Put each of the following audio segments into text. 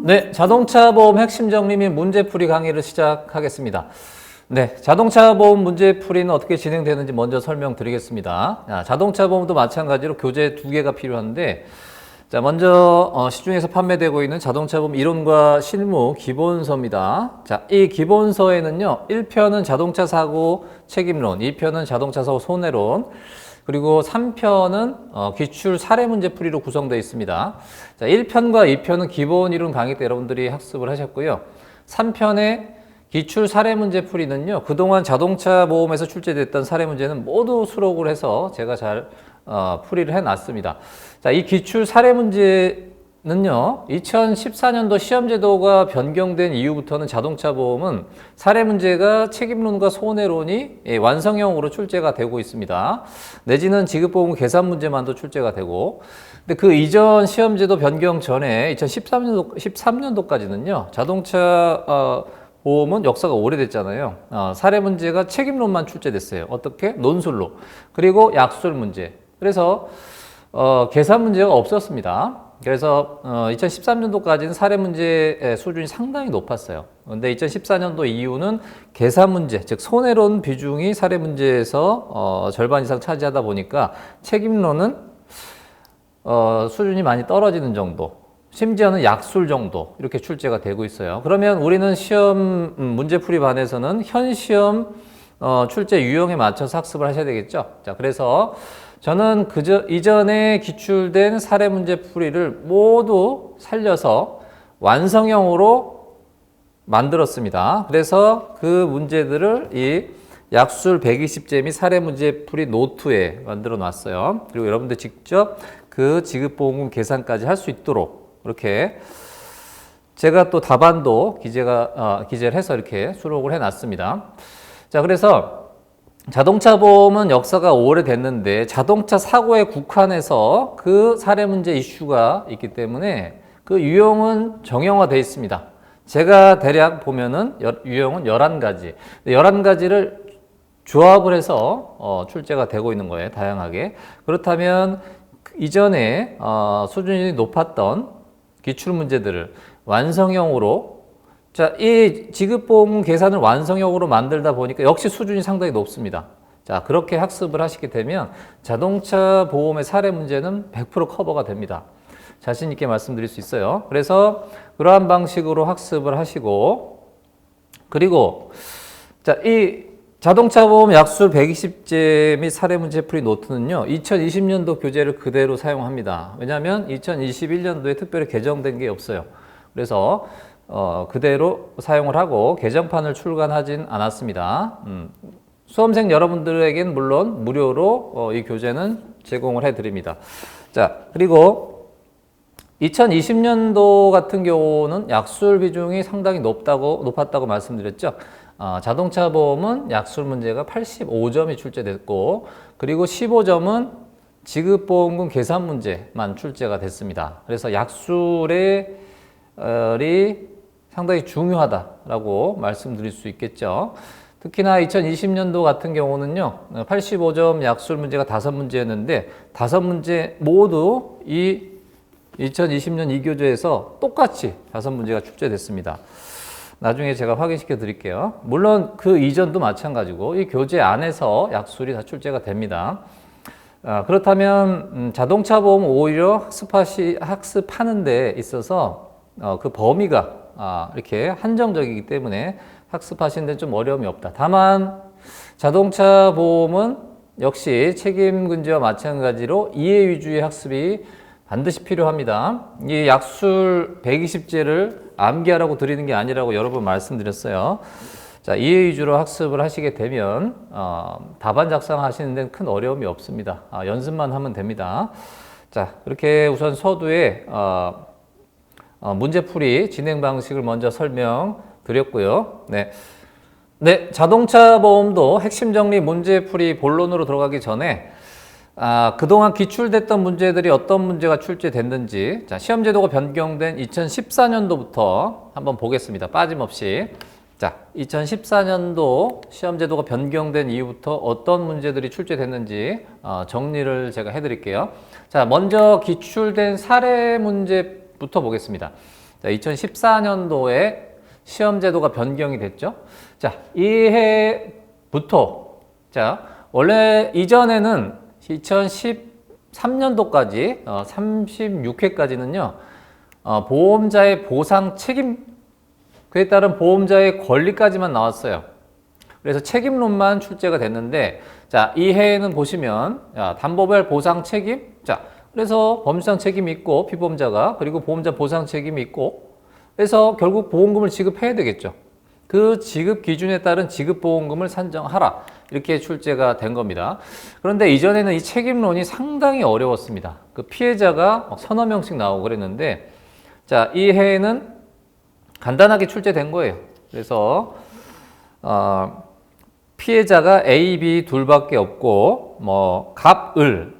네, 자동차 보험 핵심 정리 및 문제풀이 강의를 시작하겠습니다. 네, 자동차 보험 문제풀이는 어떻게 진행되는지 먼저 설명드리겠습니다. 자동차 보험도 마찬가지로 교재 2개가 필요한데, 먼저 시중에서 판매되고 있는 자동차 보험 이론과 실무 기본서입니다. 이 기본서에는요, 1편은 자동차 사고 책임론, 2편은 자동차 사고 손해론, 그리고 3편은 기출 사례 문제 풀이로 구성되어 있습니다. 1편과 2편은 기본 이론 강의 때 여러분들이 학습을 하셨고요. 3편의 기출 사례 문제 풀이는요, 그동안 자동차 보험에서 출제됐던 사례 문제는 모두 수록을 해서 제가 잘 풀이를 해놨습니다. 이 기출 사례 문제는요, 2014년도 시험제도가 변경된 이후부터는 자동차 보험은 사례 문제가 책임론과 손해론이 완성형으로 출제가 되고 있습니다. 내지는 지급보험 계산 문제만도 출제가 되고, 근데 그 이전 시험제도 변경 전에 2013년도까지는요, 자동차 보험은 역사가 오래됐잖아요. 사례 문제가 책임론만 출제됐어요. 어떻게? 논술로. 그리고 약술 문제. 그래서 계산 문제가 없었습니다. 그래서 2013년도까지는 사례 문제 수준이 상당히 높았어요. 그런데 2014년도 이후는 계산 문제, 즉 손해론 비중이 사례 문제에서 절반 이상 차지하다 보니까 책임론은 수준이 많이 떨어지는 정도, 심지어는 약술 정도 이렇게 출제가 되고 있어요. 그러면 우리는 시험 문제풀이 반에서는 현 시험 출제 유형에 맞춰서 학습을 하셔야 되겠죠. 그래서 저는 이전에 기출된 사례 문제 풀이를 모두 살려서 완성형으로 만들었습니다. 그래서 그 문제들을 이 약술 120제 및 사례 문제 풀이 노트에 만들어 놨어요. 그리고 여러분들 직접 그 지급보험금 계산까지 할 수 있도록 이렇게 제가 또 답안도 기재를 해서 이렇게 수록을 해 놨습니다. 그래서 자동차 보험은 역사가 오래됐는데 자동차 사고에 국한해서 그 사례 문제 이슈가 있기 때문에 그 유형은 정형화되어 있습니다. 제가 대략 보면은 유형은 11가지. 11가지를 조합을 해서 출제가 되고 있는 거예요. 다양하게. 그렇다면 이전에 수준이 높았던 기출 문제들을 완성형으로 이 지급보험 계산을 완성형으로 만들다 보니까 역시 수준이 상당히 높습니다. 그렇게 학습을 하시게 되면 자동차 보험의 사례 문제는 100% 커버가 됩니다. 자신 있게 말씀드릴 수 있어요. 그래서 그러한 방식으로 학습을 하시고, 그리고 이 자동차 보험 약술 120제 및 사례 문제 풀이 노트는요, 2020년도 교재를 그대로 사용합니다. 왜냐하면 2021년도에 특별히 개정된 게 없어요. 그래서 그대로 사용을 하고 개정판을 출간하진 않았습니다. 수험생 여러분들에겐 물론 무료로 이 교재는 제공을 해드립니다. 그리고 2020년도 같은 경우는 약술 비중이 상당히 높았다고 말씀드렸죠. 자동차 보험은 약술 문제가 85점이 출제됐고, 그리고 15점은 지급보험금 계산 문제만 출제가 됐습니다. 그래서 약술이 상당히 중요하다라고 말씀드릴 수 있겠죠. 특히나 2020년도 같은 경우는요, 85점 약술 문제가 5문제였는데 5문제 모두 이 2020년 이 교재에서 똑같이 5문제가 출제됐습니다. 나중에 제가 확인시켜 드릴게요. 물론 그 이전도 마찬가지고 이 교재 안에서 약술이 다 출제가 됩니다. 그렇다면 자동차 보험 오히려 학습하는 데 있어서 그 범위가 이렇게 한정적이기 때문에 학습하시는 데는 좀 어려움이 없다. 다만 자동차 보험은 역시 책임 근제와 마찬가지로 이해 위주의 학습이 반드시 필요합니다. 이 약술 120제를 암기하라고 드리는 게 아니라고 여러 번 말씀드렸어요. 이해 위주로 학습을 하시게 되면 답안 작성하시는 데는 큰 어려움이 없습니다. 연습만 하면 됩니다. 그렇게 우선 서두에 문제풀이 진행 방식을 먼저 설명드렸고요. 네, 자동차 보험도 핵심 정리 문제풀이 본론으로 들어가기 전에 그동안 기출됐던 문제들이 어떤 문제가 출제됐는지 시험제도가 변경된 2014년도부터 한번 보겠습니다. 빠짐없이. 2014년도 시험제도가 변경된 이후부터 어떤 문제들이 출제됐는지 정리를 제가 해드릴게요. 먼저 기출된 사례 문제부터 보겠습니다. 자, 2014년도에 시험 제도가 변경이 됐죠. 자, 이 해부터 자, 원래 이전에는 2013년도까지 36회까지는요. 보험자의 보상 책임 그에 따른 보험자의 권리까지만 나왔어요. 그래서 책임론만 출제가 됐는데 자, 이 해에는 보시면 담보별 보상 책임 자, 그래서 범주상 책임이 있고 피보험자가 그리고 보험자 보상 책임이 있고 그래서 결국 보험금을 지급해야 되겠죠. 그 지급 기준에 따른 지급보험금을 산정하라 이렇게 출제가 된 겁니다. 그런데 이전에는 이 책임론이 상당히 어려웠습니다. 그 피해자가 서너 명씩 나오고 그랬는데 자, 이 해에는 간단하게 출제된 거예요. 그래서 피해자가 A, B 둘밖에 없고 뭐 갑, 을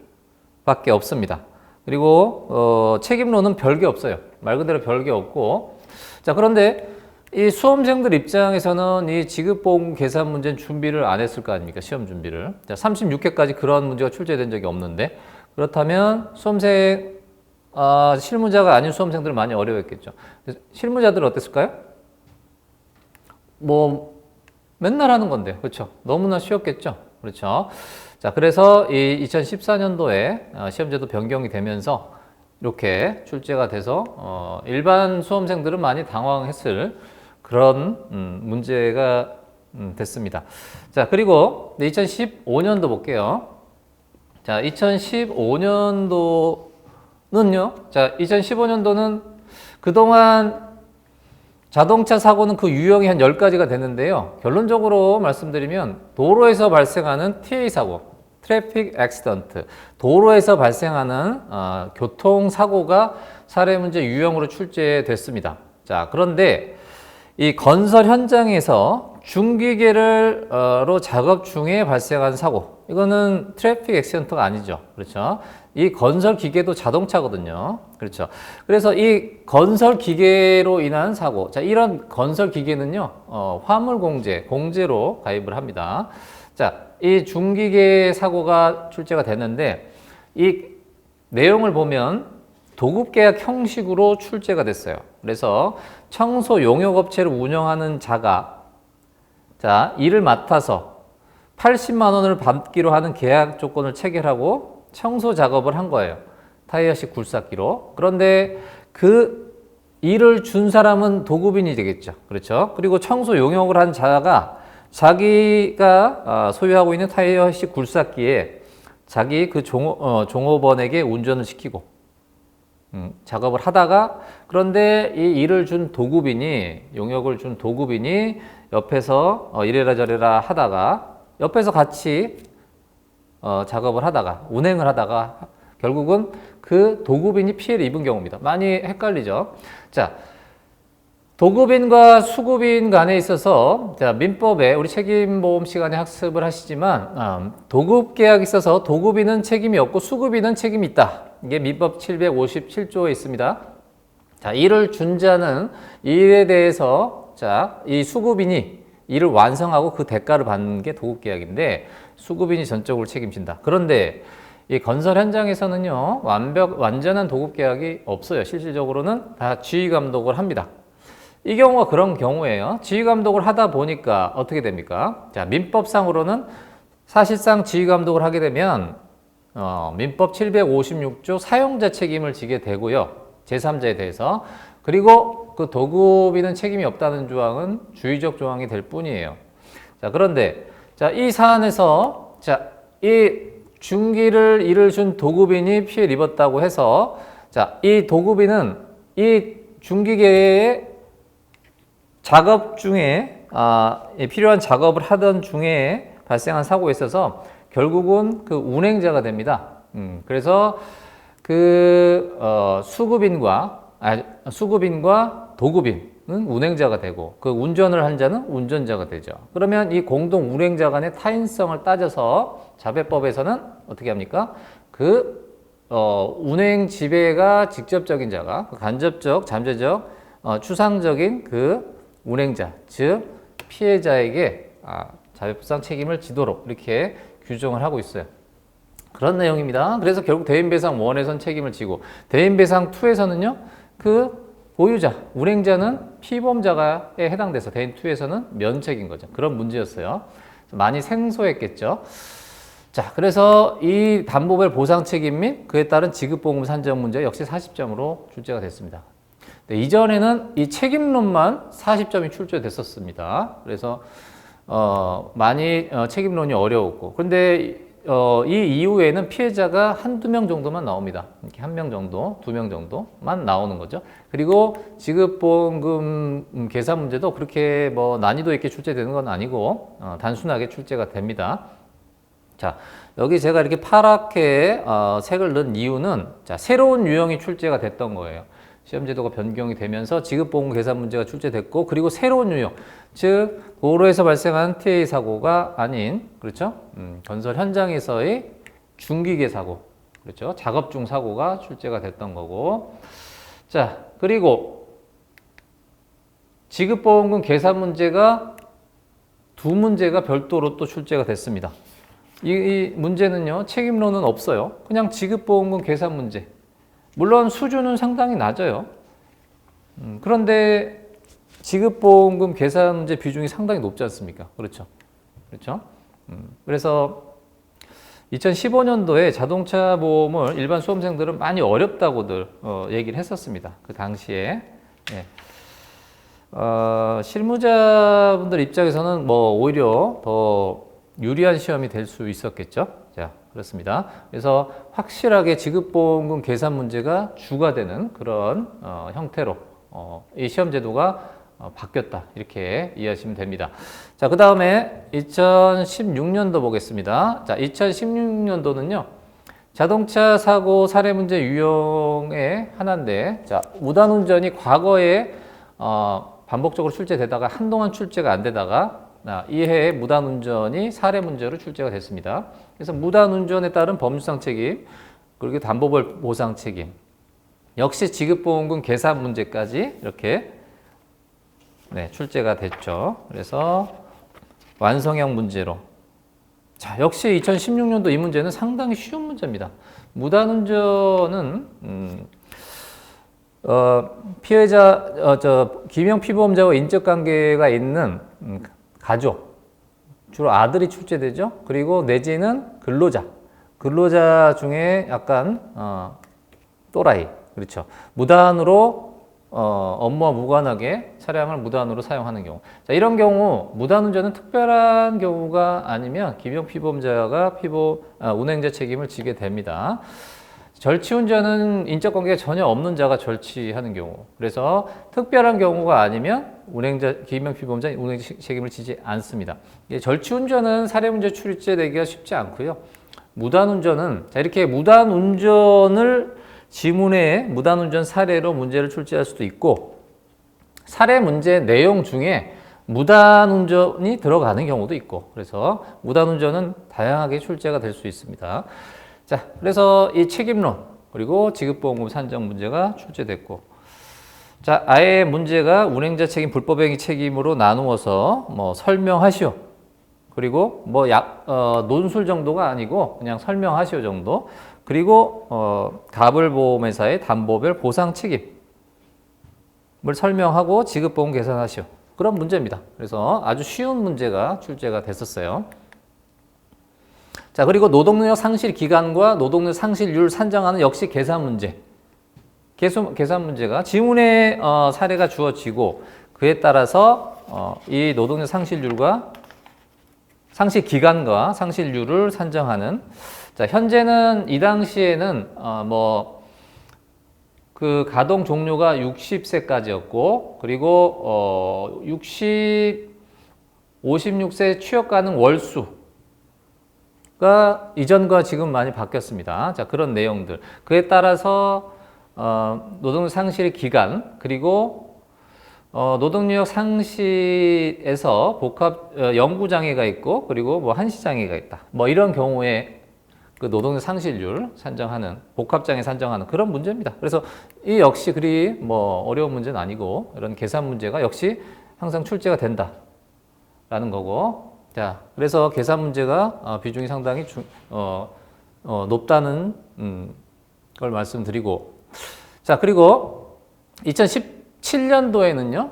밖에 없습니다. 그리고 책임론은 별게 없어요. 말 그대로 별게 없고 자, 그런데 이 수험생들 입장에서는 이 지급보험 계산 문제는 준비를 안 했을 거 아닙니까? 시험 준비를. 자, 36회까지 그런 문제가 출제된 적이 없는데 그렇다면 수험생 실무자가 아닌 수험생들은 많이 어려웠겠죠. 실무자들은 어땠을까요? 뭐 맨날 하는 건데, 그렇죠? 너무나 쉬웠겠죠, 그렇죠? 자, 그래서 이 2014년도에 시험제도 변경이 되면서 이렇게 출제가 돼서 일반 수험생들은 많이 당황했을 그런 문제가 됐습니다. 자, 그리고 2015년도 볼게요. 자, 2015년도는요. 자, 2015년도는 그동안 자동차 사고는 그 유형이 한 10가지가 됐는데요. 결론적으로 말씀드리면 도로에서 발생하는 TA 사고, 트래픽 액시던트, 도로에서 발생하는 교통사고가 사례문제 유형으로 출제됐습니다. 자, 그런데 이 건설 현장에서 중기계로 작업 중에 발생한 사고, 이거는 트래픽 액시던트가 아니죠. 그렇죠? 이 건설 기계도 자동차거든요. 그렇죠. 그래서 이 건설 기계로 인한 사고. 자, 이런 건설 기계는요, 화물 공제로 가입을 합니다. 자, 이 중기계 사고가 출제가 됐는데, 이 내용을 보면 도급계약 형식으로 출제가 됐어요. 그래서 청소 용역업체를 운영하는 자가, 자, 이를 맡아서 80만 원을 받기로 하는 계약 조건을 체결하고 청소 작업을 한 거예요. 타이어식 굴삭기로. 그런데 그 일을 준 사람은 도급인이 되겠죠. 그렇죠. 그리고 청소 용역을 한 자가 자기가 소유하고 있는 타이어식 굴삭기에 자기 그 종업원에게 운전을 시키고 작업을 하다가 그런데 이 일을 준 도급인이 용역을 준 도급인이 옆에서 이래라 저래라 하다가 옆에서 같이 작업을 하다가 운행을 하다가 결국은 그 도급인이 피해를 입은 경우입니다. 많이 헷갈리죠. 자, 도급인과 수급인 간에 있어서 자, 민법에 우리 책임보험 시간에 학습을 하시지만 도급계약에 있어서 도급인은 책임이 없고 수급인은 책임이 있다. 이게 민법 757조에 있습니다. 자, 일을 준 자는 일에 대해서 자, 이 수급인이 일을 완성하고 그 대가를 받는 게 도급계약인데 수급인이 전적으로 책임진다. 그런데 이 건설 현장에서는요, 완전한 도급계약이 없어요. 실질적으로는 다 지휘감독을 합니다. 이 경우가 그런 경우예요. 지휘감독을 하다 보니까 어떻게 됩니까? 자, 민법상으로는 사실상 지휘감독을 하게 되면 민법 756조 사용자 책임을 지게 되고요. 제3자에 대해서. 그리고 그 도급인은 책임이 없다는 조항은 주의적 조항이 될 뿐이에요. 자, 그런데 자, 이 사안에서 자, 이 중기를 일을 준 도급인이 피해를 입었다고 해서 자, 이 도급인은 이 중기계의 작업 중에 필요한 작업을 하던 중에 발생한 사고에 있어서 결국은 그 운행자가 됩니다. 그래서 그 수급인과 도급인은 운행자가 되고 그 운전을 한 자는 운전자가 되죠. 그러면 이 공동 운행자 간의 타인성을 따져서 자배법에서는 어떻게 합니까? 그 운행 지배가 직접적인 자가 간접적, 잠재적, 추상적인 그 운행자, 즉 피해자에게 자배법상 책임을 지도록 이렇게 규정을 하고 있어요. 그런 내용입니다. 그래서 결국 대인배상 1에서는 책임을 지고 대인배상 2에서는요, 그 보유자, 운행자는 피보험자에 해당돼서 대인 2에서는 면책인 거죠. 그런 문제였어요. 많이 생소했겠죠. 자, 그래서 이 담보별 보상 책임 및 그에 따른 지급보험 산정 문제 역시 40점으로 출제가 됐습니다. 네, 이전에는 이 책임론만 40점이 출제됐었습니다. 그래서 많이 책임론이 어려웠고, 그런데 이 이후에는 피해자가 한두 명 정도만 나옵니다. 이렇게 한 명 정도, 2명 정도만 나오는 거죠. 그리고 지급보험금 계산 문제도 그렇게 뭐 난이도 있게 출제되는 건 아니고 단순하게 출제가 됩니다. 자, 여기 제가 이렇게 파랗게 색을 넣은 이유는 자, 새로운 유형이 출제가 됐던 거예요. 시험제도가 변경이 되면서 지급보험 계산 문제가 출제됐고, 그리고 새로운 유형, 즉 도로에서 발생한 TA 사고가 아닌, 그렇죠? 건설 현장에서의 중기계 사고, 그렇죠? 작업 중 사고가 출제가 됐던 거고, 자, 그리고 지급보험금 계산 문제가 두 문제가 별도로 또 출제가 됐습니다. 이 문제는요, 책임론은 없어요. 그냥 지급보험금 계산 문제. 물론 수준은 상당히 낮아요. 그런데 지급보험금 계산 문제 비중이 상당히 높지 않습니까? 그렇죠. 그렇죠. 그래서 2015년도에 자동차 보험을 일반 수험생들은 많이 어렵다고들 얘기를 했었습니다. 그 당시에. 예. 실무자분들 입장에서는 뭐 오히려 더 유리한 시험이 될 수 있었겠죠. 자, 그렇습니다. 그래서 확실하게 지급보험금 계산 문제가 주가 되는 그런 형태로 이 시험 제도가 바뀌었다. 이렇게 이해하시면 됩니다. 자, 그 다음에 2016년도 보겠습니다. 자, 2016년도는요. 자동차 사고 사례 문제 유형의 하나인데, 자, 무단운전이 과거에 반복적으로 출제되다가 한동안 출제가 안 되다가 이 해에 무단운전이 사례 문제로 출제가 됐습니다. 그래서 무단운전에 따른 법률상 책임, 그리고 담보벌 보상 책임, 역시 지급보험금 계산 문제까지 이렇게 출제가 됐죠. 그래서 완성형 문제로. 자, 역시 2016년도 이 문제는 상당히 쉬운 문제입니다. 무단운전은 피해자, 기명 피보험자와 인적 관계가 있는 가족, 주로 아들이 출제되죠. 그리고 내지는 근로자 중에 약간 또라이, 그렇죠. 무단으로 업무와 무관하게 차량을 무단으로 사용하는 경우. 자, 이런 경우 무단운전은 특별한 경우가 아니면 기명 피보험자가 운행자 책임을 지게 됩니다. 절취운전은 인적관계가 전혀 없는 자가 절취하는 경우. 그래서 특별한 경우가 아니면 기명 피보험자 운행자 책임을 지지 않습니다. 절취운전은 사례문제 출제되기가 쉽지 않고요. 무단운전은 자, 이렇게 무단운전을 지문에 무단운전 사례로 문제를 출제할 수도 있고, 사례 문제 내용 중에 무단운전이 들어가는 경우도 있고, 그래서 무단운전은 다양하게 출제가 될 수 있습니다. 자, 그래서 이 책임론, 그리고 지급보험금 산정 문제가 출제됐고, 자, 아예 문제가 운행자 책임, 불법행위 책임으로 나누어서 뭐 설명하시오. 그리고 뭐 논술 정도가 아니고 그냥 설명하시오 정도. 그리고 가불보험회사의 담보별 보상 책임을 설명하고 지급보험 계산하시오. 그런 문제입니다. 그래서 아주 쉬운 문제가 출제가 됐었어요. 자, 그리고 노동력 상실 기간과 노동력 상실률 산정하는 역시 계산 문제. 계산 문제가 지문에 사례가 주어지고 그에 따라서 이 노동력 상실률과 상실 기간과 상실률을 산정하는. 자, 현재는 이 당시에는 그 가동 종료가 60세까지였고, 그리고 56세 취업 가능 월수가 이전과 지금 많이 바뀌었습니다. 자, 그런 내용들. 그에 따라서 노동력 상실 기간, 그리고 노동력 상실에서 복합 연구 장애가 있고, 그리고 뭐 한시 장애가 있다. 뭐 이런 경우에 그 노동력 상실률 산정하는, 복합 장애 산정하는 그런 문제입니다. 그래서 이 역시 그리 뭐 어려운 문제는 아니고, 이런 계산 문제가 역시 항상 출제가 된다라는 거고. 자, 그래서 계산 문제가 비중이 상당히 높다는 걸 말씀드리고. 자, 그리고 2017년도에는요,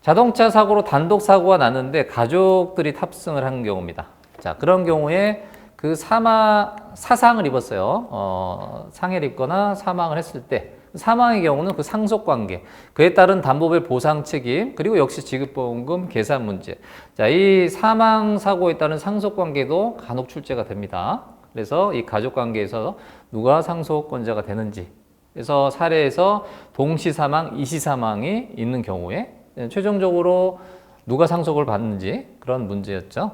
자동차 사고로 단독 사고가 났는데 가족들이 탑승을 한 경우입니다. 자, 그런 경우에 그 사상을 입었어요. 상해를 입거나 사망을 했을 때 사망의 경우는 그 상속관계, 그에 따른 담보별 보상 책임, 그리고 역시 지급보험금 계산 문제. 자, 이 사망 사고에 따른 상속관계도 간혹 출제가 됩니다. 그래서 이 가족관계에서 누가 상속권자가 되는지, 그래서 사례에서 동시 사망, 이시 사망이 있는 경우에 최종적으로 누가 상속을 받는지 그런 문제였죠.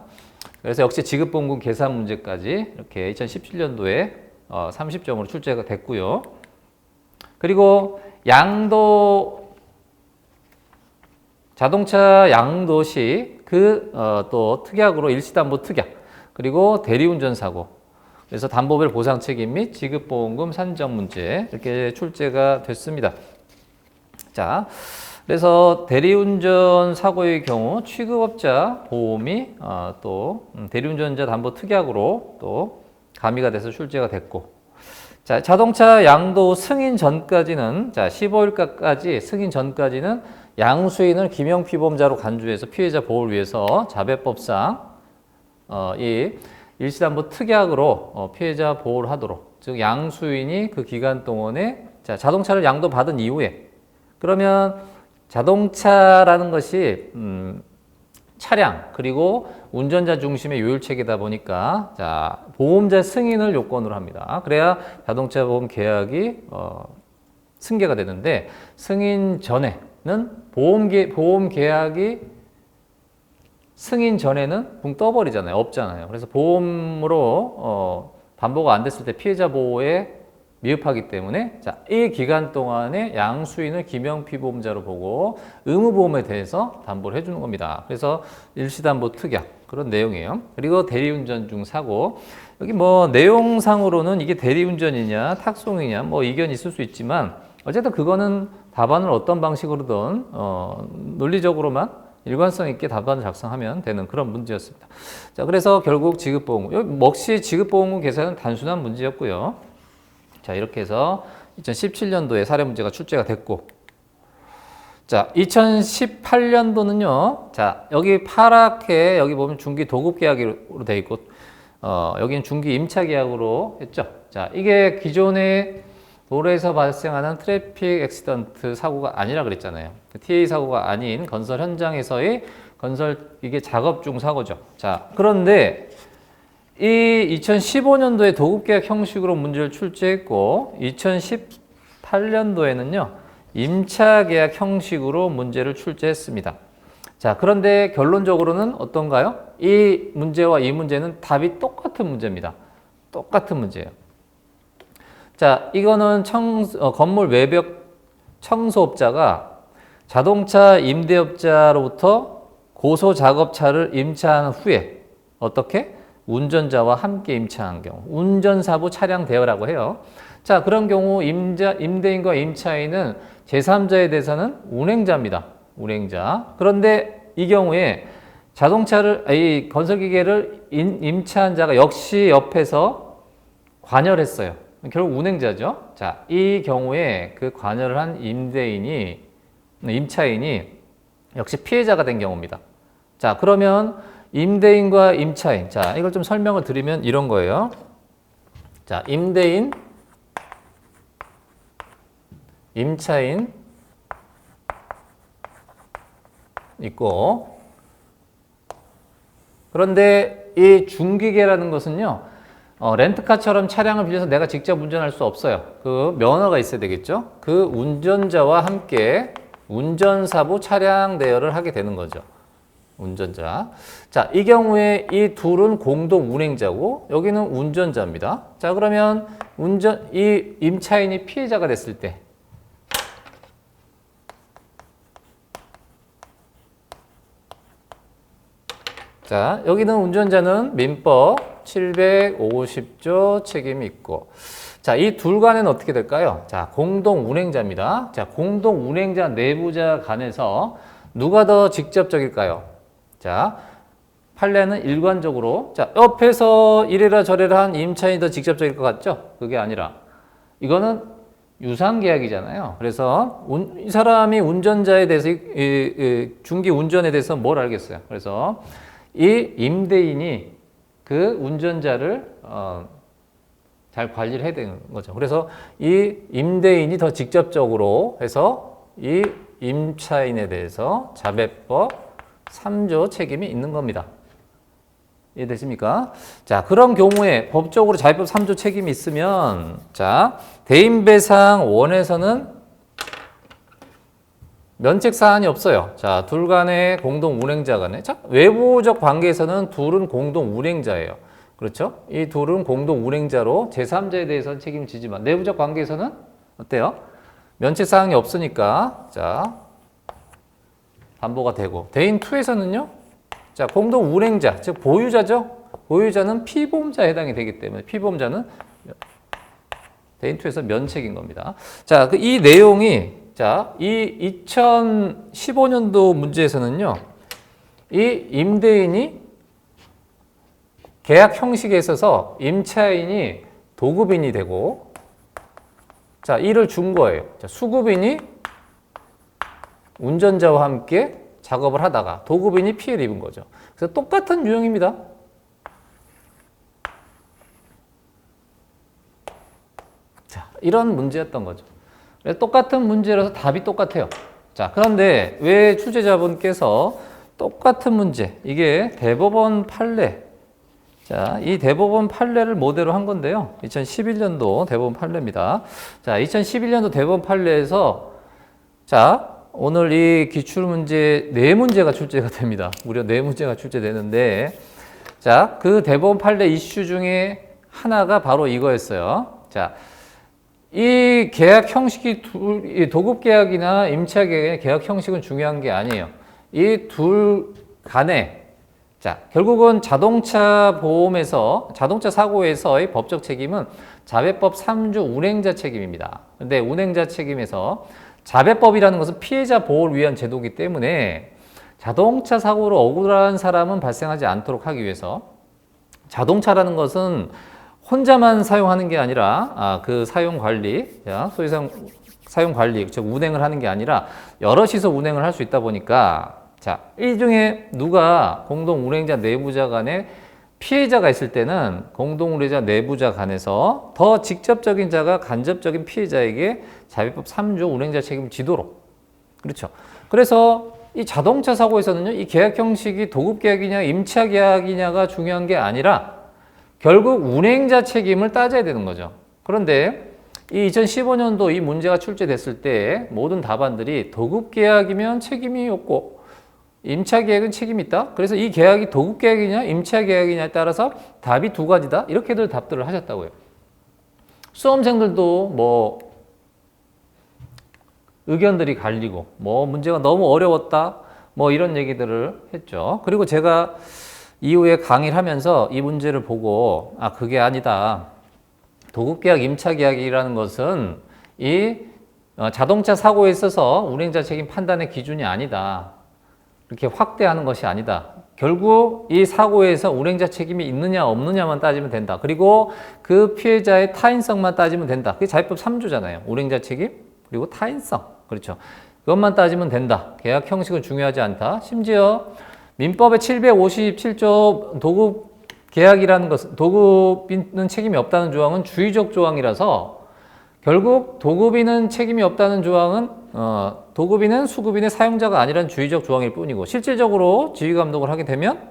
그래서 역시 지급보험금 계산 문제까지 이렇게 2017년도에 30점으로 출제가 됐고요. 그리고 자동차 양도 시 또 특약으로 일시담보 특약, 그리고 대리운전 사고, 그래서 담보별 보상 책임 및 지급보험금 산정 문제 이렇게 출제가 됐습니다. 자, 그래서 대리운전 사고의 경우 취급업자 보험이 또 대리운전자 담보 특약으로 또 가미가 돼서 출제가 됐고, 자, 자동차 양도 승인 전까지는, 자, 15일까지 승인 전까지는 양수인을 김영피보험자로 간주해서 피해자 보호를 위해서 자배법상 이 일시담보 특약으로 피해자 보호를 하도록, 즉 양수인이 그 기간 동안에 자, 자동차를 양도받은 이후에, 그러면 자동차라는 것이 차량 그리고 운전자 중심의 요율체계다 보니까 자, 보험자 승인을 요건으로 합니다. 그래야 자동차 보험 계약이 승계가 되는데, 승인 전에는 보험 계약이 승인 전에는 붕 떠버리잖아요. 없잖아요. 그래서 보험으로 담보가 안 됐을 때 피해자 보호에 미흡하기 때문에 자, 이 기간 동안에 양수인을 김영피보험자로 보고 의무보험에 대해서 담보를 해주는 겁니다. 그래서 일시담보 특약 그런 내용이에요. 그리고 대리운전 중 사고, 여기 뭐 내용상으로는 이게 대리운전이냐 탁송이냐 뭐 이견이 있을 수 있지만 어쨌든 그거는 답안을 어떤 방식으로든 논리적으로만 일관성 있게 답안을 작성하면 되는 그런 문제였습니다. 자, 그래서 결국 지급보험금, 몫이 지급보험금 계산은 단순한 문제였고요. 자, 이렇게 해서 2017년도에 사례 문제가 출제가 됐고, 자, 2018년도는요, 자, 여기 파랗게 여기 보면 중기 도급 계약으로 되어 있고, 여기는 중기 임차 계약으로 했죠. 자, 이게 기존에 도로에서 발생하는 트래픽 액시던트 사고가 아니라 그랬잖아요. TA 사고가 아닌 건설 현장에서의 이게 작업 중 사고죠. 자, 그런데 이 2015년도에 도급계약 형식으로 문제를 출제했고 2018년도에는요 임차계약 형식으로 문제를 출제했습니다. 자, 그런데 결론적으로는 어떤가요? 이 문제와 이 문제는 답이 똑같은 문제입니다. 똑같은 문제예요. 자, 이거는 건물 외벽 청소업자가 자동차 임대업자로부터 고소작업차를 임차한 후에 어떻게? 운전자와 함께 임차한 경우, 운전사부 차량 대여라고 해요. 자, 그런 경우 임대인과 임차인은 제3자에 대해서는 운행자입니다. 운행자. 그런데 이 경우에 이 건설기계를 임차한 자가 역시 옆에서 관여를 했어요. 결국 운행자죠. 자, 이 경우에 그 관여를 한 임차인이 역시 피해자가 된 경우입니다. 자, 그러면 임대인과 임차인. 자, 이걸 좀 설명을 드리면 이런 거예요. 자, 임대인, 임차인 있고, 그런데 이 중기계라는 것은요, 렌트카처럼 차량을 빌려서 내가 직접 운전할 수 없어요. 그 면허가 있어야 되겠죠. 그 운전자와 함께 운전사부 차량 대여를 하게 되는 거죠. 운전자. 자, 이 경우에 이 둘은 공동 운행자고 여기는 운전자입니다. 자, 그러면 이 임차인이 피해자가 됐을 때 자, 여기는 운전자는 민법 750조 책임이 있고, 자, 이 둘 간에는 어떻게 될까요? 자, 공동 운행자입니다. 자, 공동 운행자 내부자 간에서 누가 더 직접적일까요? 자, 판례는 일관적으로, 자, 옆에서 이래라 저래라 한 임차인이 더 직접적일 것 같죠? 그게 아니라, 이거는 유상계약이잖아요. 그래서 이 사람이 운전자에 대해서 중기 운전에 대해서 뭘 알겠어요. 그래서 이 임대인이 그 운전자를 잘 관리를 해야 되는 거죠. 그래서 이 임대인이 더 직접적으로 해서 이 임차인에 대해서 자배법 3조 책임이 있는 겁니다. 이해되십니까? 자, 그런 경우에 법적으로 자배법 3조 책임이 있으면, 자, 대인배상 원에서는 면책 사안이 없어요. 자, 둘 간의 공동 운행자 간에. 자, 외부적 관계에서는 둘은 공동 운행자예요. 그렇죠? 이 둘은 공동 운행자로 제3자에 대해서는 책임을 지지만, 내부적 관계에서는 어때요? 면책 사항이 없으니까, 자, 담보가 되고. 대인 2에서는요? 자, 공동 운행자, 즉 보유자죠. 보유자는 피보험자에 해당이 되기 때문에 피보험자는 대인 2에서 면책인 겁니다. 자, 이 내용이 자, 이 2015년도 문제에서는요. 이 임대인이 계약 형식에 있어서 임차인이 도급인이 되고 자, 이를 준 거예요. 자, 수급인이 운전자와 함께 작업을 하다가 도급인이 피해를 입은 거죠. 그래서 똑같은 유형입니다. 자, 이런 문제였던 거죠. 그래서 똑같은 문제라서 답이 똑같아요. 자, 그런데 왜 출제자분께서 똑같은 문제, 이게 대법원 판례, 자, 이 대법원 판례를 모델로 한 건데요. 2011년도 대법원 판례입니다. 자, 2011년도 대법원 판례에서 자, 오늘 이 기출문제 4문제가 출제가 됩니다. 무려 4문제가 출제되는데 자, 그 대법원 판례 이슈 중에 하나가 바로 이거였어요. 자, 이 계약 형식이 도급 계약이나 임차 계약의 계약 형식은 중요한 게 아니에요. 이 둘 간에 자, 결국은 자동차 보험에서 자동차 사고에서의 법적 책임은 자배법 3조 운행자 책임입니다. 근데 운행자 책임에서 자배법이라는 것은 피해자 보호를 위한 제도이기 때문에 자동차 사고로 억울한 사람은 발생하지 않도록 하기 위해서 자동차라는 것은 혼자만 사용하는 게 아니라 그 사용 관리, 소위 사용 관리, 즉 운행을 하는 게 아니라 여럿이서 운행을 할 수 있다 보니까 자, 이 중에 누가 공동 운행자 내부자 간에 피해자가 있을 때는 공동 운행자 내부자 간에서 더 직접적인 자가 간접적인 피해자에게 자배법 3조 운행자 책임을 지도록. 그렇죠. 그래서 이 자동차 사고에서는요, 이 계약 형식이 도급 계약이냐 임차 계약이냐가 중요한 게 아니라 결국 운행자 책임을 따져야 되는 거죠. 그런데 이 2015년도 이 문제가 출제됐을 때 모든 답안들이 도급 계약이면 책임이 없고 임차 계약은 책임이 있다. 그래서 이 계약이 도급 계약이냐 임차 계약이냐에 따라서 답이 두 가지다. 이렇게들 답들을 하셨다고요. 수험생들도 뭐 의견들이 갈리고 뭐 문제가 너무 어려웠다. 뭐 이런 얘기들을 했죠. 그리고 제가 이후에 강의를 하면서 이 문제를 보고 그게 아니다. 도급 계약 임차 계약이라는 것은 이 자동차 사고에 있어서 운행자 책임 판단의 기준이 아니다. 이렇게 확대하는 것이 아니다. 결국 이 사고에서 운행자 책임이 있느냐 없느냐만 따지면 된다. 그리고 그 피해자의 타인성만 따지면 된다. 그게 자배법 3조잖아요. 운행자 책임 그리고 타인성. 그렇죠. 그것만 따지면 된다. 계약 형식은 중요하지 않다. 심지어 민법의 757조 도급 계약이라는 것은 도급인은 책임이 없다는 조항은 주의적 조항이라서 결국 도급인은 책임이 없다는 조항은 도급인은 수급인의 사용자가 아니라는 주의적 조항일 뿐이고 실질적으로 지휘감독을 하게 되면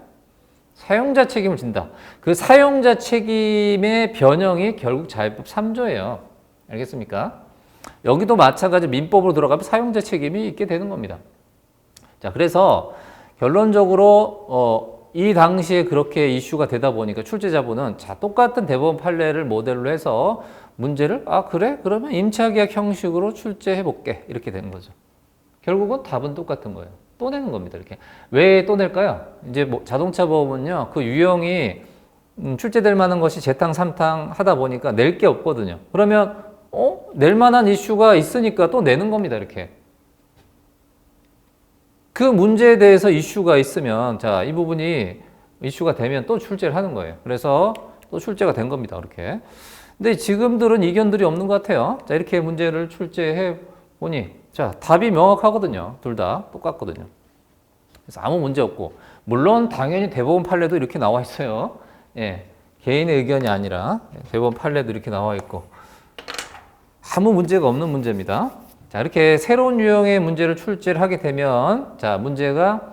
사용자 책임을 진다. 그 사용자 책임의 변형이 결국 자배법 3조예요. 알겠습니까? 여기도 마찬가지 민법으로 들어가면 사용자 책임이 있게 되는 겁니다. 자, 그래서 결론적으로 이 당시에 그렇게 이슈가 되다 보니까 출제자분은 자, 똑같은 대법원 판례를 모델로 해서 문제를 그래? 그러면 임차계약 형식으로 출제해 볼게. 이렇게 되는 거죠. 결국은 답은 똑같은 거예요. 또 내는 겁니다. 이렇게. 왜 또 낼까요? 이제 뭐 자동차 보험은요. 그 유형이 출제될 만한 것이 재탕, 삼탕 하다 보니까 낼 게 없거든요. 그러면 낼 만한 이슈가 있으니까 또 내는 겁니다. 이렇게. 그 문제에 대해서 이슈가 있으면 자, 이 부분이 이슈가 되면 또 출제를 하는 거예요. 그래서 또 출제가 된 겁니다. 이렇게. 근데 지금들은 이견들이 없는 것 같아요. 자, 이렇게 문제를 출제해 보니, 자, 답이 명확하거든요. 둘 다 똑같거든요. 그래서 아무 문제 없고, 물론 당연히 대법원 판례도 이렇게 나와 있어요. 예, 개인의 의견이 아니라 대법원 판례도 이렇게 나와 있고, 아무 문제가 없는 문제입니다. 자, 이렇게 새로운 유형의 문제를 출제를 하게 되면, 자, 문제가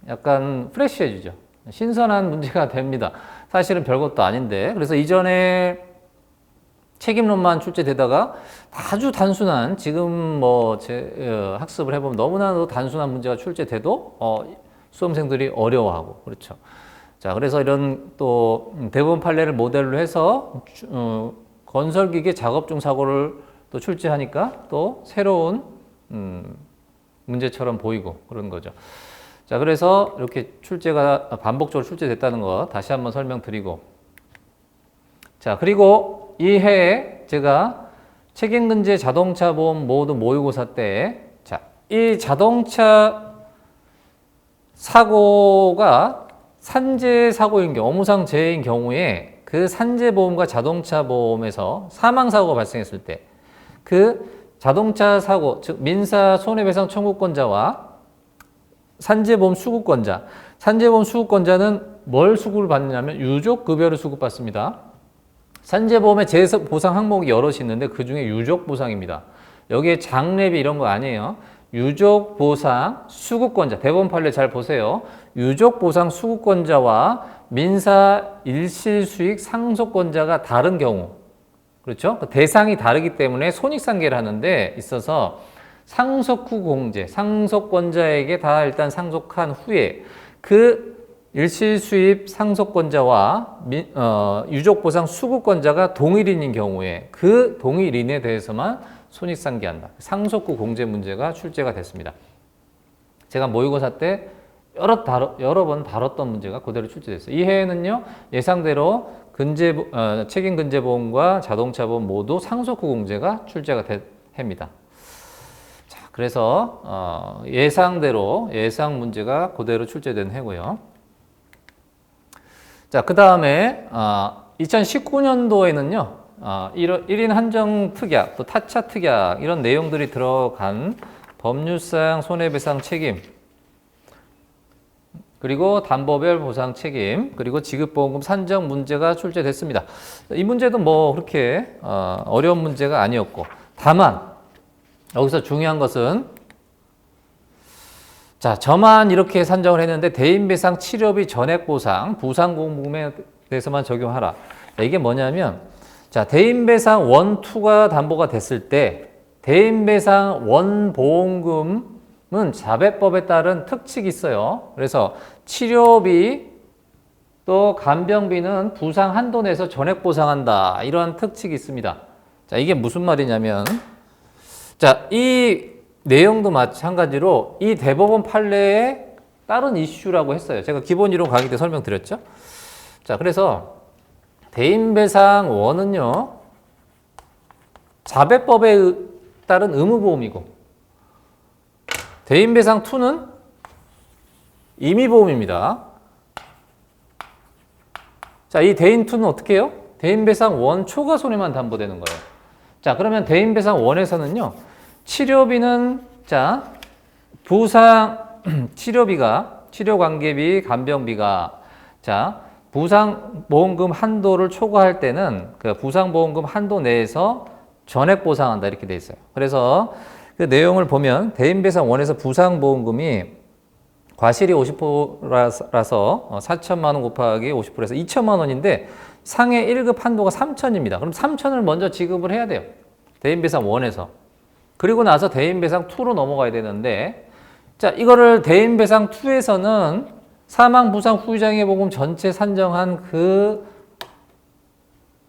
약간 프레시해지죠. 신선한 문제가 됩니다. 사실은 별것도 아닌데. 그래서 이전에 책임론만 출제되다가 아주 단순한, 지금 학습을 해보면 너무나도 단순한 문제가 출제돼도 수험생들이 어려워하고, 그렇죠. 자, 그래서 이런 또 대법원 판례를 모델로 해서 건설기계 작업 중 사고를 또 출제하니까 또 새로운 문제처럼 보이고 그런 거죠. 자, 그래서 이렇게 출제가 반복적으로 출제됐다는 거 다시 한번 설명드리고, 자, 그리고 이 해에 제가 책임근제 자동차 보험 모두 모의고사 때, 자, 이 자동차 사고가 산재 사고인 경우, 업무상 재해인 경우에 그 산재 보험과 자동차 보험에서 사망 사고가 발생했을 때 그 자동차 사고, 즉 민사 손해배상 청구권자와 산재보험 수급권자, 산재보험 수급권자는 뭘 수급을 받느냐면 유족급여를 수급받습니다. 산재보험의 재보상 항목이 여럿이 있는데 그 중에 유족보상입니다. 여기에 장례비 이런 거 아니에요. 유족보상 수급권자, 대법원 판례 잘 보세요. 유족보상 수급권자와 민사 일실수익 상속권자가 다른 경우, 그렇죠? 대상이 다르기 때문에 손익상계를 하는데 있어서 상속 후 공제, 상속권자에게 다 일단 상속한 후에 그 일실수입 상속권자와 유족보상 수급권자가 동일인인 경우에 그 동일인에 대해서만 손익상계한다. 상속 후 공제 문제가 출제가 됐습니다. 제가 모의고사 때 여러 번 다뤘던 문제가 그대로 출제됐어요. 이 해에는요, 예상대로 책임근제보험과 자동차보험 모두 상속 후 공제가 출제가 됩니다. 그래서 예상대로 예상 문제가 그대로 출제된 해고요. 자, 그 다음에 2019년도에는요 1인 한정 특약, 또 타차 특약 이런 내용들이 들어간 법률상 손해배상 책임, 그리고 담보별 보상 책임, 그리고 지급보험금 산정 문제가 출제됐습니다. 이 문제도 뭐 그렇게 어려운 문제가 아니었고, 다만 여기서 중요한 것은, 자, 저만 이렇게 산정을 했는데 대인배상 치료비 전액보상 부상보험금에 대해서만 적용하라. 자, 이게 뭐냐면, 자, 대인배상 1, 2가 담보가 됐을 때 대인배상 1 보험금은 자배법에 따른 특칙이 있어요. 그래서 치료비 또 간병비는 부상 한도 내에서 전액보상한다. 이러한 특칙이 있습니다. 자, 이게 무슨 말이냐면, 자, 이 내용도 마찬가지로 이 대법원 판례에 따른 이슈라고 했어요. 제가 기본 이론 강의 때 설명드렸죠. 자, 그래서 대인배상 1은요, 자배법에 따른 의무보험이고, 대인배상 2는 임의보험입니다. 자, 이 대인 2는 어떻게 해요? 대인배상 1 초과 손해만 담보되는 거예요. 자, 그러면 대인배상 1에서는요, 치료비는, 자, 부상, 치료비가, 치료관계비, 간병비가, 자, 부상보험금 한도를 초과할 때는 그 부상보험금 한도 내에서 전액보상한다. 이렇게 돼 있어요. 그래서 그 내용을 보면 대인배상 1에서 부상보험금이 과실이 50%라서 4천만 원 곱하기 50%에서 2천만 원인데 상해 1급 한도가 3천입니다. 그럼 3천을 먼저 지급을 해야 돼요. 대인배상 1에서. 그리고 나서 대인배상 2로 넘어가야 되는데, 자, 이거를 대인배상 2에서는 사망부상 후유장애보험 전체 산정한 그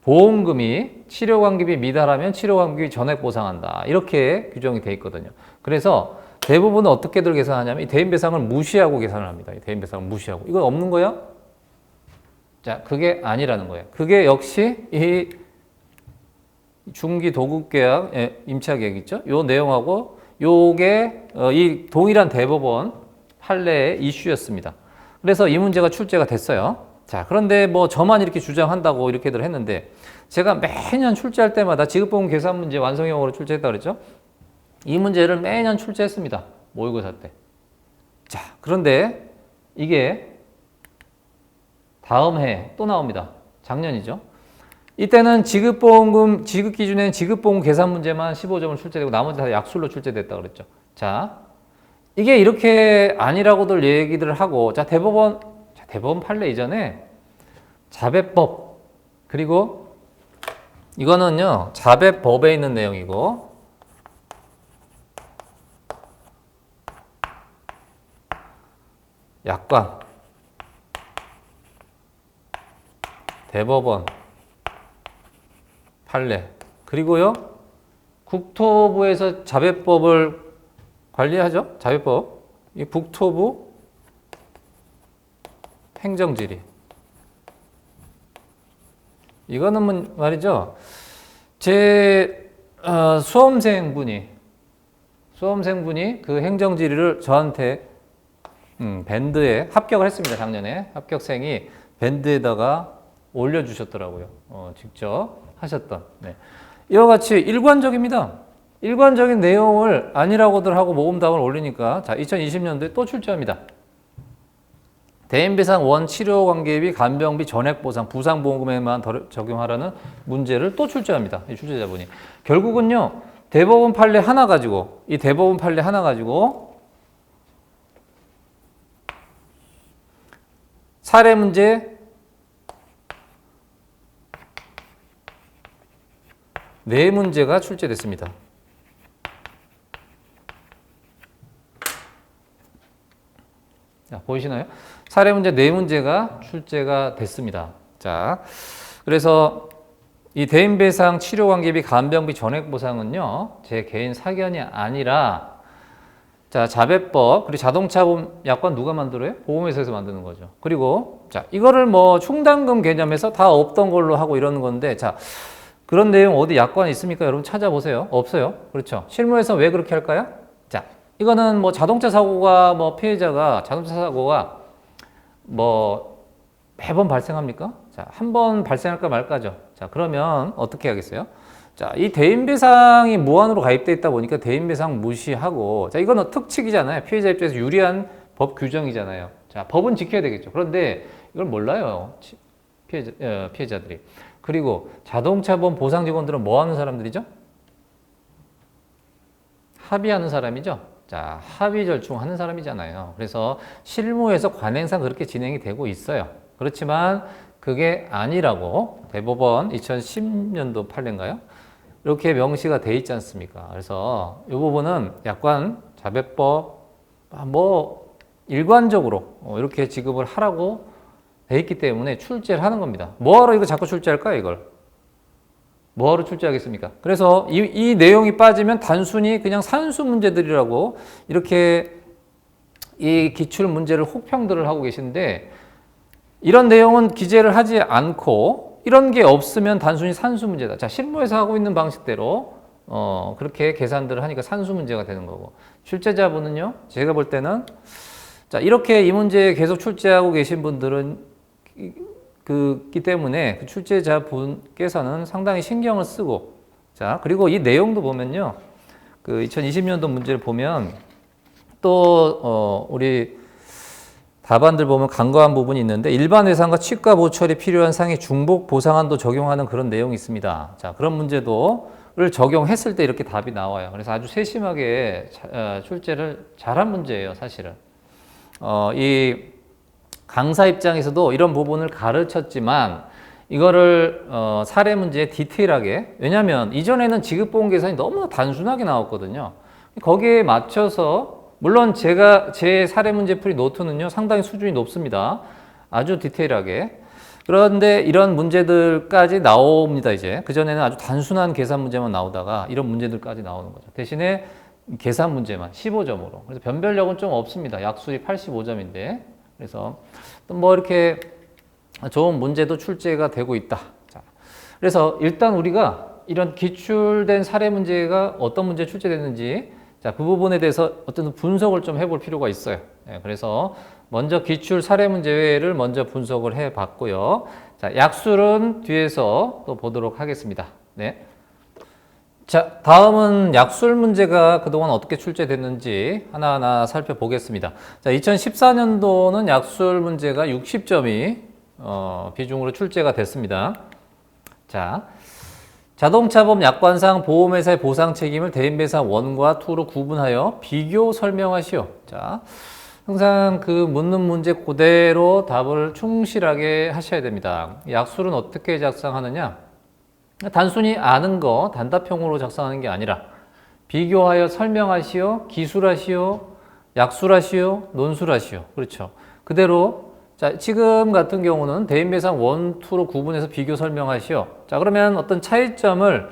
보험금이 치료관계비 미달하면 치료관계비 전액 보상한다. 이렇게 규정이 돼 있거든요. 그래서 대부분은 어떻게들 계산하냐면 이 대인배상을 무시하고 계산을 합니다. 이 대인배상을 무시하고. 이건 없는 거야? 자, 그게 아니라는 거예요. 그게 역시 이 중기 도급계약, 임차계약 있죠? 요 내용하고 요게 이 동일한 대법원 판례의 이슈였습니다. 그래서 이 문제가 출제가 됐어요. 자, 그런데 뭐 저만 이렇게 주장한다고 이렇게들 했는데 제가 매년 출제할 때마다 지급보험 계산 문제 완성형으로 출제했다 그랬죠? 이 문제를 매년 출제했습니다. 모의고사 때. 자, 그런데 이게 다음 해 또 나옵니다. 작년이죠. 이때는 지급보험금, 지급 기준엔 지급보험 계산 문제만 15점을 출제되고 나머지 다 약술로 출제됐다 그랬죠. 자, 이게 이렇게 아니라고들 얘기들 하고, 자, 대법원 판례 이전에 자배법, 그리고 이거는요, 자배법에 있는 내용이고, 약관, 대법원, 판례, 그리고요, 국토부에서 자배법을 관리하죠? 자배법. 이 국토부 행정지리. 이거는 말이죠. 제 수험생분이 그 행정지리를 저한테 밴드에 합격을 했습니다. 작년에 합격생이 밴드에다가 올려주셨더라고요. 직접 하셨던. 네. 이와 같이 일관적입니다. 일관적인 내용을 아니라고들 하고 모금답을 올리니까 자 2020년도에 또 출제합니다. 대인배상 원 치료관계비 간병비 전액보상 부상보험금에만 적용하라는 문제를 또 출제합니다. 이 출제자분이. 결국은요. 대법원 판례 하나 가지고 이 대법원 판례 하나 가지고 사례 문제 네 문제가 출제됐습니다. 자, 보이시나요? 사례 문제 네 문제가 출제가 됐습니다. 자, 그래서 이 대인배상 치료관계비 간병비 전액보상은요, 제 개인 사견이 아니라 자, 자배법, 그리고 자동차 보험 약관 누가 만들어요? 보험회사에서 만드는 거죠. 그리고 자, 이거를 뭐 충당금 개념에서 다 없던 걸로 하고 이러는 건데 자, 그런 내용 어디 약관에 있습니까? 여러분 찾아보세요. 없어요. 그렇죠. 실무에서 왜 그렇게 할까요? 자, 이거는 뭐 자동차 사고가 뭐 피해자가 자동차 사고가 뭐 매번 발생합니까? 자, 한 번 발생할까 말까죠. 자, 그러면 어떻게 하겠어요? 자, 이 대인배상이 무한으로 가입돼 있다 보니까 대인배상 무시하고 자, 이건 특칙이잖아요. 피해자 입장에서 유리한 법 규정이잖아요. 자, 법은 지켜야 되겠죠. 그런데 이걸 몰라요. 피해자들이. 그리고 자동차 보험 보상 직원들은 뭐 하는 사람들이죠? 합의하는 사람이죠. 자, 합의 절충하는 사람이잖아요. 그래서 실무에서 관행상 그렇게 진행이 되고 있어요. 그렇지만 그게 아니라고 대법원 2010년도 판례인가요? 이렇게 명시가 돼 있지 않습니까? 그래서 이 부분은 약관 자배법 뭐 일관적으로 이렇게 지급을 하라고 돼 있기 때문에 출제를 하는 겁니다. 뭐하러 이거 자꾸 출제할까요, 이걸? 뭐하러 출제하겠습니까? 그래서 이 내용이 빠지면 단순히 그냥 산수 문제들이라고 이렇게 이 기출 문제를 혹평들을 하고 계신데 이런 내용은 기재를 하지 않고 이런 게 없으면 단순히 산수 문제다. 자, 실무에서 하고 있는 방식대로 그렇게 계산들을 하니까 산수 문제가 되는 거고 출제자분은요, 제가 볼 때는 자, 이렇게 이 문제 계속 출제하고 계신 분들은 그기 때문에 그 출제자분께서는 상당히 신경을 쓰고 자, 그리고 이 내용도 보면요. 그 2020년도 문제를 보면 또 우리 답안들 보면 간과한 부분이 있는데 일반 외상과 치과 보철이 필요한 상해 중복 보상한도 적용하는 그런 내용이 있습니다. 자, 그런 문제도를 적용했을 때 이렇게 답이 나와요. 그래서 아주 세심하게 출제를 잘한 문제예요, 사실은. 이 강사 입장에서도 이런 부분을 가르쳤지만 이거를 사례 문제에 디테일하게 왜냐하면 이전에는 지급보험 계산이 너무 단순하게 나왔거든요. 거기에 맞춰서 물론 제 사례 문제 풀이 노트는요 상당히 수준이 높습니다. 아주 디테일하게. 그런데 이런 문제들까지 나옵니다. 이제 그전에는 아주 단순한 계산 문제만 나오다가 이런 문제들까지 나오는 거죠. 대신에 계산 문제만 15점으로. 그래서 변별력은 좀 없습니다. 약술이 85점인데. 그래서 뭐 이렇게 좋은 문제도 출제가 되고 있다. 자, 그래서 일단 우리가 이런 기출된 사례 문제가 어떤 문제 출제됐는지 자, 그 부분에 대해서 어떤 분석을 좀 해볼 필요가 있어요. 예, 그래서 먼저 기출 사례 문제를 먼저 분석을 해 봤고요. 자, 약술은 뒤에서 또 보도록 하겠습니다. 네. 자, 다음은 약술 문제가 그동안 어떻게 출제됐는지 하나하나 살펴보겠습니다. 자, 2014년도는 약술 문제가 60점이 비중으로 출제가 됐습니다. 자, 자동차보험 약관상 보험회사의 보상 책임을 대인배상 1과 2로 구분하여 비교 설명하시오. 자, 항상 그 묻는 문제 그대로 답을 충실하게 하셔야 됩니다. 약술은 어떻게 작성하느냐? 단순히 아는 거 단답형으로 작성하는 게 아니라 비교하여 설명하시오, 기술하시오, 약술하시오, 논술하시오. 그렇죠. 그대로 자, 지금 같은 경우는 대인배상 1, 2로 구분해서 비교 설명하시오. 자, 그러면 어떤 차이점을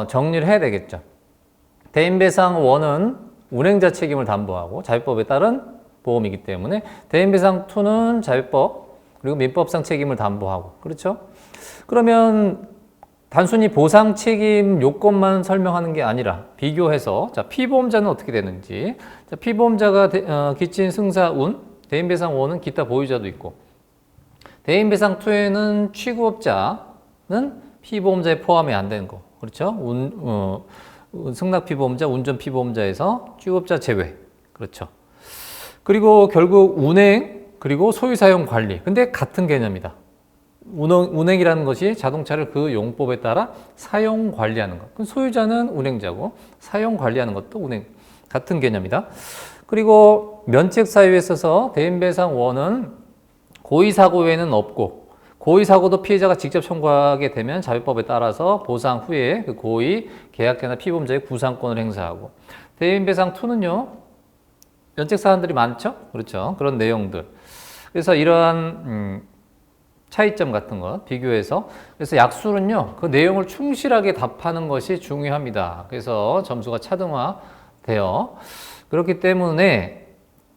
정리를 해야 되겠죠. 대인배상 1은 운행자 책임을 담보하고 자유법에 따른 보험이기 때문에 대인배상 2는 자유법 그리고 민법상 책임을 담보하고 그렇죠. 그러면 단순히 보상 책임 요건만 설명하는 게 아니라 비교해서 자, 피보험자는 어떻게 되는지 자, 피보험자가 기친 승사 운 대인배상 1은 기타 보유자도 있고 대인배상 2에는 취급업자는 피보험자에 포함이 안 되는 거 그렇죠? 승낙 피보험자, 운전 피보험자에서 취급업자 제외 그렇죠. 그리고 결국 운행 그리고 소유사용 관리 근데 같은 개념이다. 운행이라는 것이 자동차를 그 용법에 따라 사용 관리하는 것. 소유자는 운행자고 사용 관리하는 것도 운행 같은 개념이다. 그리고 면책 사유에 있어서 대인배상 1은 고의사고 외에는 없고 고의사고도 피해자가 직접 청구하게 되면 자유법에 따라서 보상 후에 그 고의 계약자나 피보험자의 구상권을 행사하고 대인배상 2는요 면책 사안들이 많죠. 그렇죠. 그런 내용들. 그래서 이러한 차이점 같은 것 비교해서 그래서 약술은요 그 내용을 충실하게 답하는 것이 중요합니다. 그래서 점수가 차등화돼요. 그렇기 때문에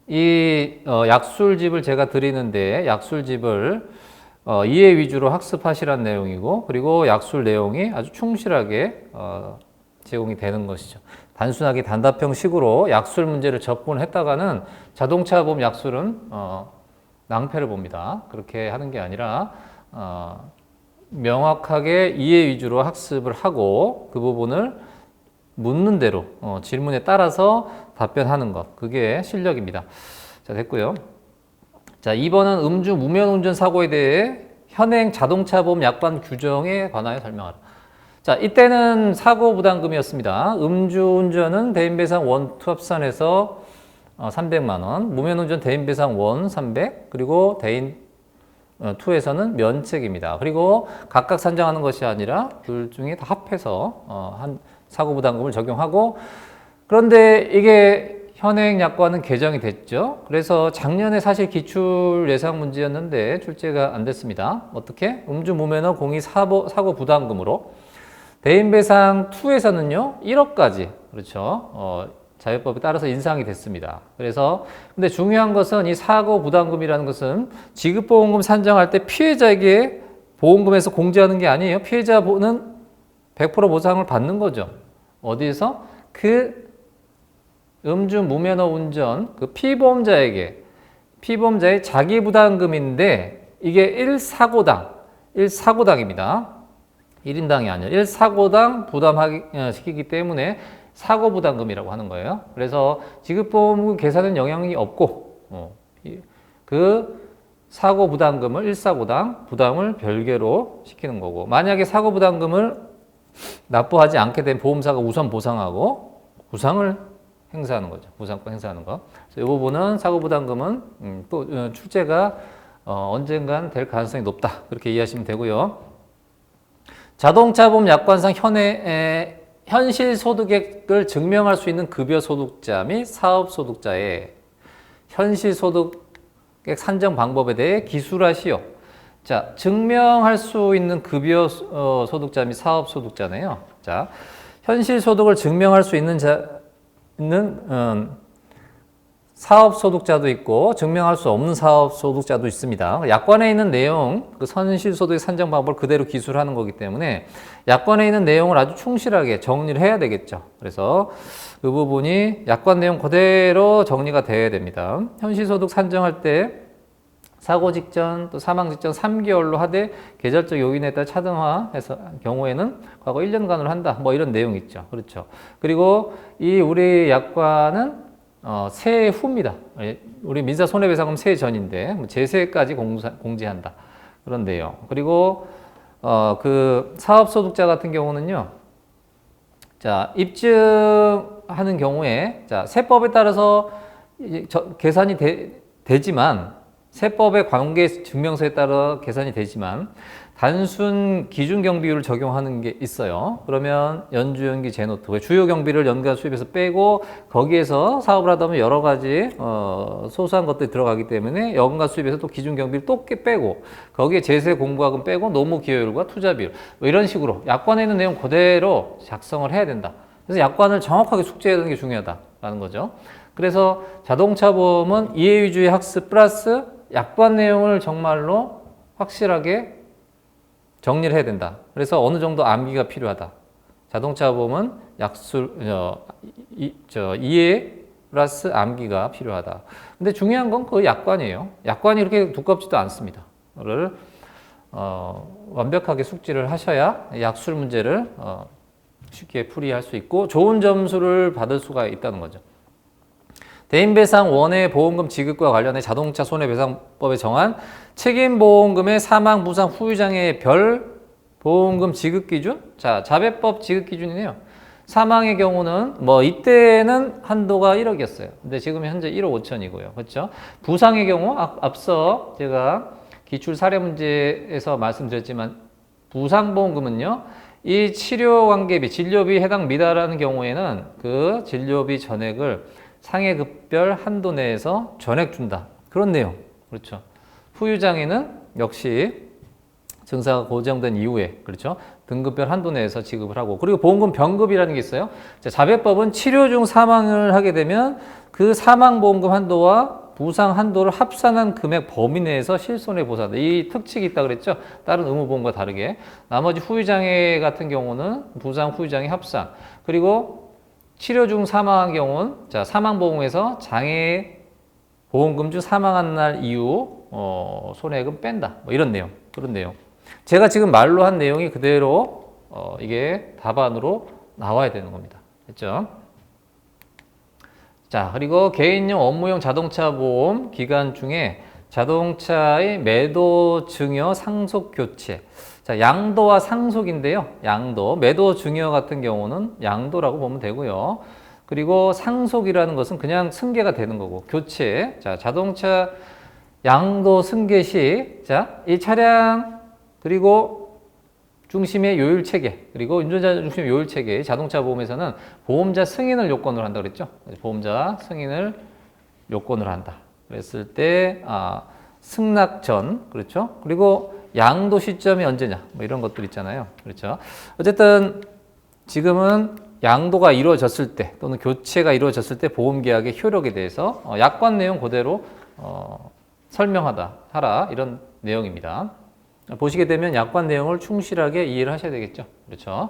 이 약술집을 제가 드리는데 약술집을 이해 위주로 학습하시라는 내용이고 그리고 약술 내용이 아주 충실하게 제공이 되는 것이죠. 단순하게 단답형식으로 약술 문제를 접근했다가는 자동차 보험 약술은 낭패를 봅니다. 그렇게 하는 게 아니라 명확하게 이해 위주로 학습을 하고 그 부분을 묻는 대로 질문에 따라서 답변하는 것 그게 실력입니다. 자 됐고요. 자 2번은 음주 무면 운전 사고에 대해 현행 자동차 보험 약관 규정에 관하여 설명하라. 자 이때는 사고 부담금이었습니다. 음주 운전은 대인배상 1, 2 합산해서 300만 원, 무면운전 대인배상 1 300, 그리고 대인 2에서는 면책입니다. 그리고 각각 산정하는 것이 아니라 둘 중에 다 합해서 한 사고부담금을 적용하고 그런데 이게 현행 약관은 개정이 됐죠. 그래서 작년에 사실 기출 예상 문제였는데 출제가 안 됐습니다. 어떻게? 음주 무면허 공의 사고 부담금으로 대인배상 2에서는요 1억까지 그렇죠. 자유법에 따라서 인상이 됐습니다. 그래서 근데 중요한 것은 이 사고 부담금이라는 것은 지급보험금 산정할 때 피해자에게 보험금에서 공제하는 게 아니에요. 피해자는 100% 보상을 받는 거죠. 어디서? 그 음주 무면허 운전 그 피보험자의 자기 부담금인데 이게 1사고당입니다. 1인당이 아니라 1사고당 부담시키기 때문에 사고 부담금이라고 하는 거예요. 그래서 지급보험금 계산은 영향이 없고 그 사고 부담금을 1사고당 부담을 별개로 시키는 거고 만약에 사고 부담금을 납부하지 않게 된 보험사가 우선 보상하고 구상을 행사하는 거죠. 보상권 행사하는 거. 그래서 이 부분은 사고 부담금은 또 출제가 언젠간 될 가능성이 높다. 그렇게 이해하시면 되고요. 자동차 보험 약관상 현실 소득액을 증명할 수 있는 급여 소득자 및 사업 소득자의 현실 소득액 산정 방법에 대해 기술하시오. 자, 증명할 수 있는 급여 소득자 및 사업 소득자네요. 자, 현실 소득을 증명할 수 있는 사업소득자도 있고 증명할 수 없는 사업소득자도 있습니다. 약관에 있는 내용, 그 선실소득의 산정 방법을 그대로 기술하는 거기 때문에 약관에 있는 내용을 아주 충실하게 정리를 해야 되겠죠. 그래서 그 부분이 약관 내용 그대로 정리가 돼야 됩니다. 현실소득 산정할 때 사고 직전 또 사망 직전 3개월로 하되 계절적 요인에 따라 차등화해서 경우에는 과거 1년간으로 한다. 뭐 이런 내용이 있죠. 그렇죠. 그리고 이 우리 약관은 세해 후입니다. 우리 민사 손해배상금 세해 전인데 제세까지 공제한다. 그런 내용. 그리고 그 사업소득자 같은 경우는요. 자, 입증하는 경우에 자, 세법에 따라서 계산이 되지만 세법의 관계 증명서에 따라 계산이 되지만 단순 기준 경비율을 적용하는 게 있어요. 그러면 연주, 연기, 제노트, 주요 경비를 연간 수입에서 빼고 거기에서 사업을 하다 보면 여러 가지 소소한 것들이 들어가기 때문에 연간 수입에서 또 기준 경비를 또 빼고 거기에 제세 공부하금 빼고 노무 기여율과 투자 비율 뭐 이런 식으로 약관에 있는 내용 그대로 작성을 해야 된다. 그래서 약관을 정확하게 숙지해야 되는 게 중요하다라는 거죠. 그래서 자동차 보험은 이해 위주의 학습 플러스 약관 내용을 정말로 확실하게 정리를 해야 된다. 그래서 어느 정도 암기가 필요하다. 자동차 보험은 이해 플러스 암기가 필요하다. 근데 중요한 건 그 약관이에요. 약관이 그렇게 두껍지도 않습니다. 그거를 완벽하게 숙지를 하셔야 약술 문제를 쉽게 풀이할 수 있고 좋은 점수를 받을 수가 있다는 거죠. 대인배상 원해 보험금 지급과 관련해 자동차 손해배상법에 정한 책임보험금의 사망, 부상, 후유장애의 별 보험금 지급 기준? 자, 자배법 지급 기준이네요. 사망의 경우는 뭐 이때는 한도가 1억이었어요. 근데 지금 현재 1억 5천이고요. 그렇죠? 부상의 경우 앞서 제가 기출 사례 문제에서 말씀드렸지만 부상보험금은요. 이 치료관계비, 진료비 해당 미달하는 경우에는 그 진료비 전액을 상해급별 한도 내에서 전액 준다. 그런 내용. 그렇죠. 후유장애는 역시 증사가 고정된 이후에 그렇죠. 등급별 한도 내에서 지급을 하고 그리고 보험금 병급이라는 게 있어요. 자, 자배법은 치료 중 사망을 하게 되면 그 사망보험금 한도와 부상 한도를 합산한 금액 범위 내에서 실손해 보상한다. 이 특칙이 있다 그랬죠. 다른 의무보험과 다르게. 나머지 후유장애 같은 경우는 부상 후유장애 합산. 그리고 치료 중 사망한 경우는 자, 사망보험에서 장애 보험금 중 사망한 날 이후 손해금 뺀다. 뭐 이런 내용. 그런 내용. 제가 지금 말로 한 내용이 그대로 이게 답안으로 나와야 되는 겁니다. 됐죠? 자, 그리고 개인용 업무용 자동차 보험 기간 중에 자동차의 매도 증여 상속 교체. 자, 양도와 상속인데요. 양도, 매도 증여 같은 경우는 양도라고 보면 되고요. 그리고 상속이라는 것은 그냥 승계가 되는 거고, 교체. 자, 자동차 양도 승계 시, 자, 이 차량 그리고 중심의 요율 체계, 그리고 운전자 중심의 요율 체계, 자동차 보험에서는 보험자 승인을 요건으로 한다 그랬죠. 보험자 승인을 요건으로 한다. 그랬을 때, 승낙 전, 그렇죠. 그리고 양도 시점이 언제냐, 뭐 이런 것들 있잖아요. 그렇죠. 어쨌든 지금은 양도가 이루어졌을 때 또는 교체가 이루어졌을 때 보험계약의 효력에 대해서 약관 내용 그대로 하라 이런 내용입니다. 보시게 되면 약관 내용을 충실하게 이해를 하셔야 되겠죠. 그렇죠.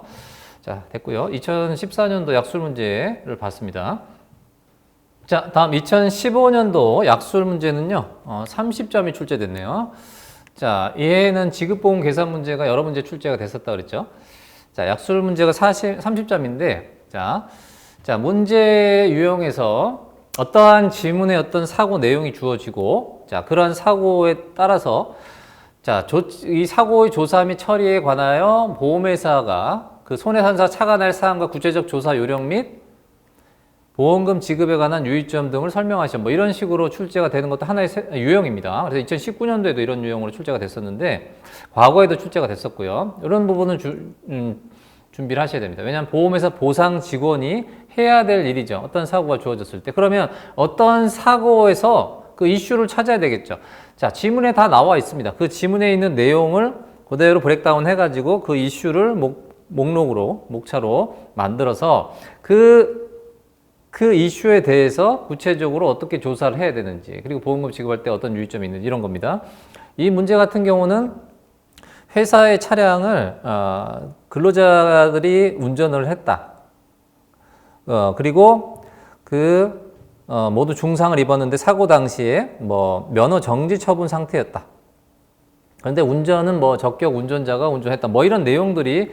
자, 됐고요. 2014년도 약술 문제를 봤습니다. 자, 다음 2015년도 약술 문제는요. 30점이 출제됐네요. 자, 얘는 지급보험 계산 문제가 여러 문제 출제가 됐었다 그랬죠. 자, 약술 문제가 30점인데, 자, 문제 유형에서 어떠한 지문에 어떤 사고 내용이 주어지고, 자, 그러한 사고에 따라서, 자, 이 사고의 조사 및 처리에 관하여 보험회사가 그 손해산사 차관할 사항과 구체적 조사 요령 및 보험금 지급에 관한 유의점 등을 설명하시오. 뭐 이런 식으로 출제가 되는 것도 하나의 유형입니다. 그래서 2019년도에도 이런 유형으로 출제가 됐었는데 과거에도 출제가 됐었고요. 이런 부분은 준비를 하셔야 됩니다. 왜냐하면 보험회사 보상 직원이 해야 될 일이죠. 어떤 사고가 주어졌을 때. 그러면 어떤 사고에서 그 이슈를 찾아야 되겠죠. 자, 지문에 다 나와 있습니다. 그 지문에 있는 내용을 그대로 브렉다운 해가지고 그 이슈를 목록으로, 목차로 만들어서 그 그 이슈에 대해서 구체적으로 어떻게 조사를 해야 되는지, 그리고 보험금 지급할 때 어떤 유의점이 있는지 이런 겁니다. 이 문제 같은 경우는 회사의 차량을 근로자들이 운전을 했다. 그리고 모두 중상을 입었는데 사고 당시에 뭐 면허 정지 처분 상태였다. 그런데 운전은 뭐 적격 운전자가 운전했다. 뭐 이런 내용들이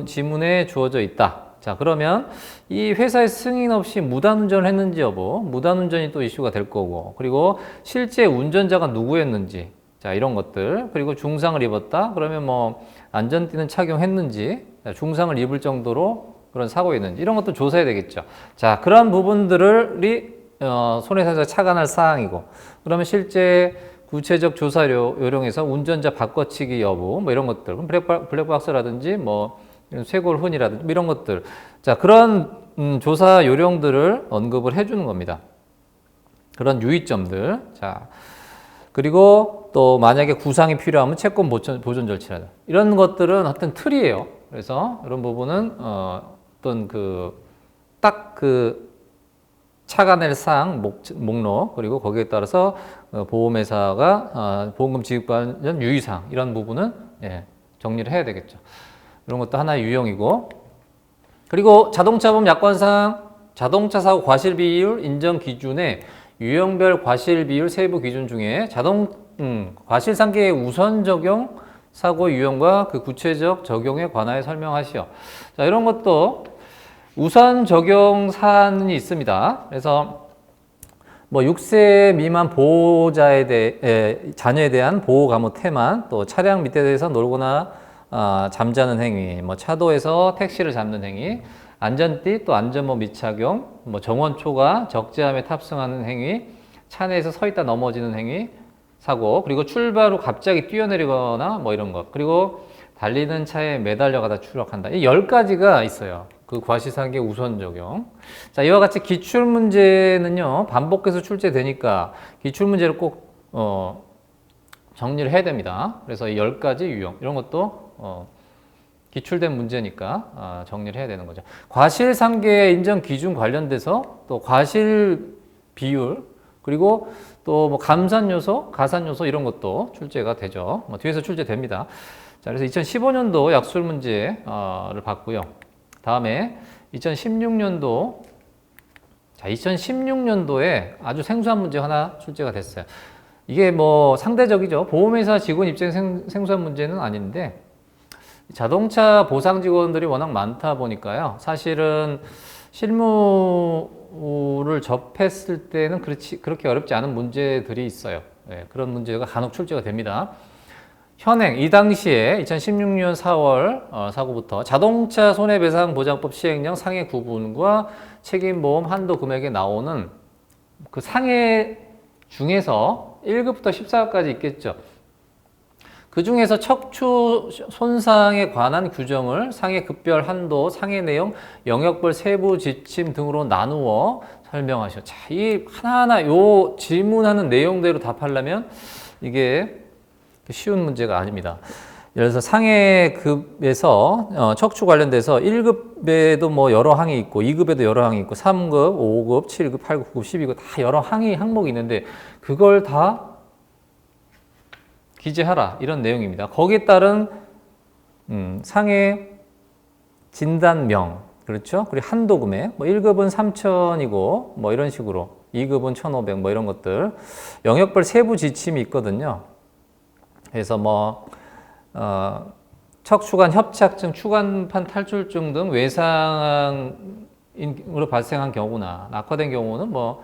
지문에 주어져 있다. 자, 그러면 이 회사의 승인 없이 무단운전을 했는지 여부, 무단운전이 또 이슈가 될 거고, 그리고 실제 운전자가 누구였는지, 자, 이런 것들, 그리고 중상을 입었다. 그러면 뭐 안전띠는 착용했는지, 중상을 입을 정도로 그런 사고였는지, 이런 것도 조사해야 되겠죠. 자, 그런 부분들이 손해배상자 착안할 사항이고, 그러면 실제 구체적 조사 요령에서 운전자 바꿔치기 여부, 뭐 이런 것들, 블랙박스라든지 뭐 쇄골훈이라든지 이런 것들, 자, 그런 조사 요령들을 언급을 해주는 겁니다. 그런 유의점들. 자, 그리고 또 만약에 구상이 필요하면 채권 보존 절차, 이런 것들은 어떤 틀이에요. 그래서 이런 부분은 어떤 딱 착안할 사항 목록, 그리고 거기에 따라서 보험회사가 보험금 지급 관련 유의사항, 이런 부분은 정리를 해야 되겠죠. 이런 것도 하나의 유형이고, 그리고 자동차보험 약관상 자동차 사고 과실 비율 인정 기준에 유형별 과실 비율 세부 기준 중에 과실 상계의 우선 적용 사고 유형과 그 구체적 적용에 관하여 설명하시오. 자, 이런 것도 우선 적용 사안이 있습니다. 그래서 뭐 6세 미만 보호자에 자녀에 대한 보호 감호 태만, 또 차량 밑에 대해서 놀거나 잠자는 행위, 뭐 차도에서 택시를 잡는 행위, 안전띠 또 안전모 미착용, 뭐 정원 초과 적재함에 탑승하는 행위, 차 내에서 서 있다 넘어지는 행위, 사고, 그리고 출발 후 갑자기 뛰어내리거나 뭐 이런 것, 그리고 달리는 차에 매달려가다 추락한다. 이 10가지가 있어요. 그 과시상계 우선 적용. 자, 이와 같이 기출 문제는요, 반복해서 출제되니까 기출 문제를 꼭 정리를 해야 됩니다. 그래서 이 10가지 유형, 이런 것도 기출된 문제니까 정리를 해야 되는 거죠. 과실상계 인정 기준 관련돼서 또 과실 비율, 그리고 또 뭐 감산 요소, 가산 요소, 이런 것도 출제가 되죠. 뭐 뒤에서 출제됩니다. 자, 그래서 2015년도 약술 문제를 봤고요. 다음에 2016년도, 자, 2016년도에 아주 생소한 문제 하나 출제가 됐어요. 이게 뭐 상대적이죠. 보험회사 직원 입장에 생소한 문제는 아닌데, 자동차 보상 직원들이 워낙 많다 보니까요. 사실은 실무를 접했을 때는 그렇게 어렵지 않은 문제들이 있어요. 네, 그런 문제가 간혹 출제가 됩니다. 현행, 이 당시에 2016년 4월 사고부터 자동차 손해배상보장법 시행령 상해 구분과 책임보험 한도 금액에 나오는 그 상해 중에서 1급부터 14급까지 있겠죠. 그 중에서 척추 손상에 관한 규정을 상해 급별 한도, 상해 내용, 영역별 세부 지침 등으로 나누어 설명하셔. 자, 이 하나하나 요 질문하는 내용대로 답하려면 이게 쉬운 문제가 아닙니다. 예를 들어서 상해급에서 척추 관련돼서 1급에도 뭐 여러 항이 있고 2급에도 여러 항이 있고 3급, 5급, 7급, 8급, 9급, 12급 다 여러 항목이 있는데 그걸 다 기재하라, 이런 내용입니다. 거기에 따른 상해 진단명, 그렇죠? 그리고 한도 금액, 뭐 1급은 3,000이고 뭐 이런 식으로 2급은 1,500, 뭐 이런 것들, 영역별 세부 지침이 있거든요. 그래서 뭐 척추관 협착증, 추간판 탈출증 등 외상으로 발생한 경우나 낙화된 경우는 뭐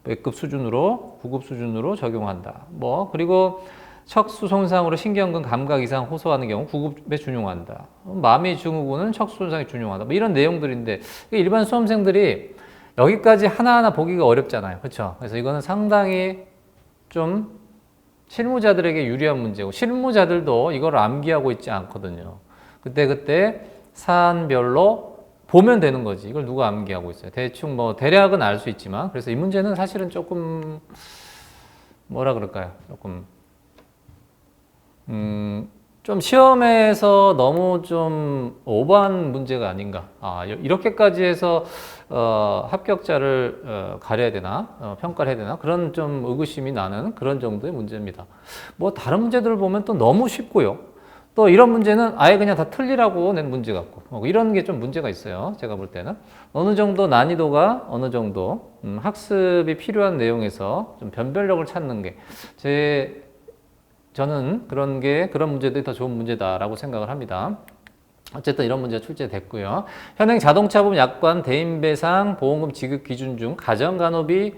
몇 급 수준으로, 9급 수준으로 적용한다. 뭐 그리고 척수 손상으로 신경근 감각 이상 호소하는 경우 9급에 준용한다. 마미 증후군은 척수 손상에 준용한다. 뭐 이런 내용들인데 일반 수험생들이 여기까지 하나하나 보기가 어렵잖아요. 그렇죠? 그래서 이거는 상당히 좀 실무자들에게 유리한 문제고, 실무자들도 이걸 암기하고 있지 않거든요. 그때 사안별로 보면 되는 거지. 이걸 누가 암기하고 있어요. 대충 뭐 대략은 알 수 있지만, 그래서 이 문제는 사실은 조금 뭐라 그럴까요? 조금 좀 시험에서 너무 좀 오버한 문제가 아닌가. 이렇게까지 해서 합격자를 가려야 되나, 평가를 해야 되나 그런 좀 의구심이 나는 그런 정도의 문제입니다. 뭐 다른 문제들을 보면 또 너무 쉽고요. 또 이런 문제는 아예 그냥 다 틀리라고 낸 문제 같고 이런 게 좀 문제가 있어요. 제가 볼 때는 어느 정도 난이도가 어느 정도 학습이 필요한 내용에서 좀 변별력을 찾는 게 저는 그런 문제들이 더 좋은 문제다라고 생각을 합니다. 어쨌든 이런 문제가 출제됐고요. 현행 자동차보험 약관 대인배상 보험금 지급 기준 중 가정간호비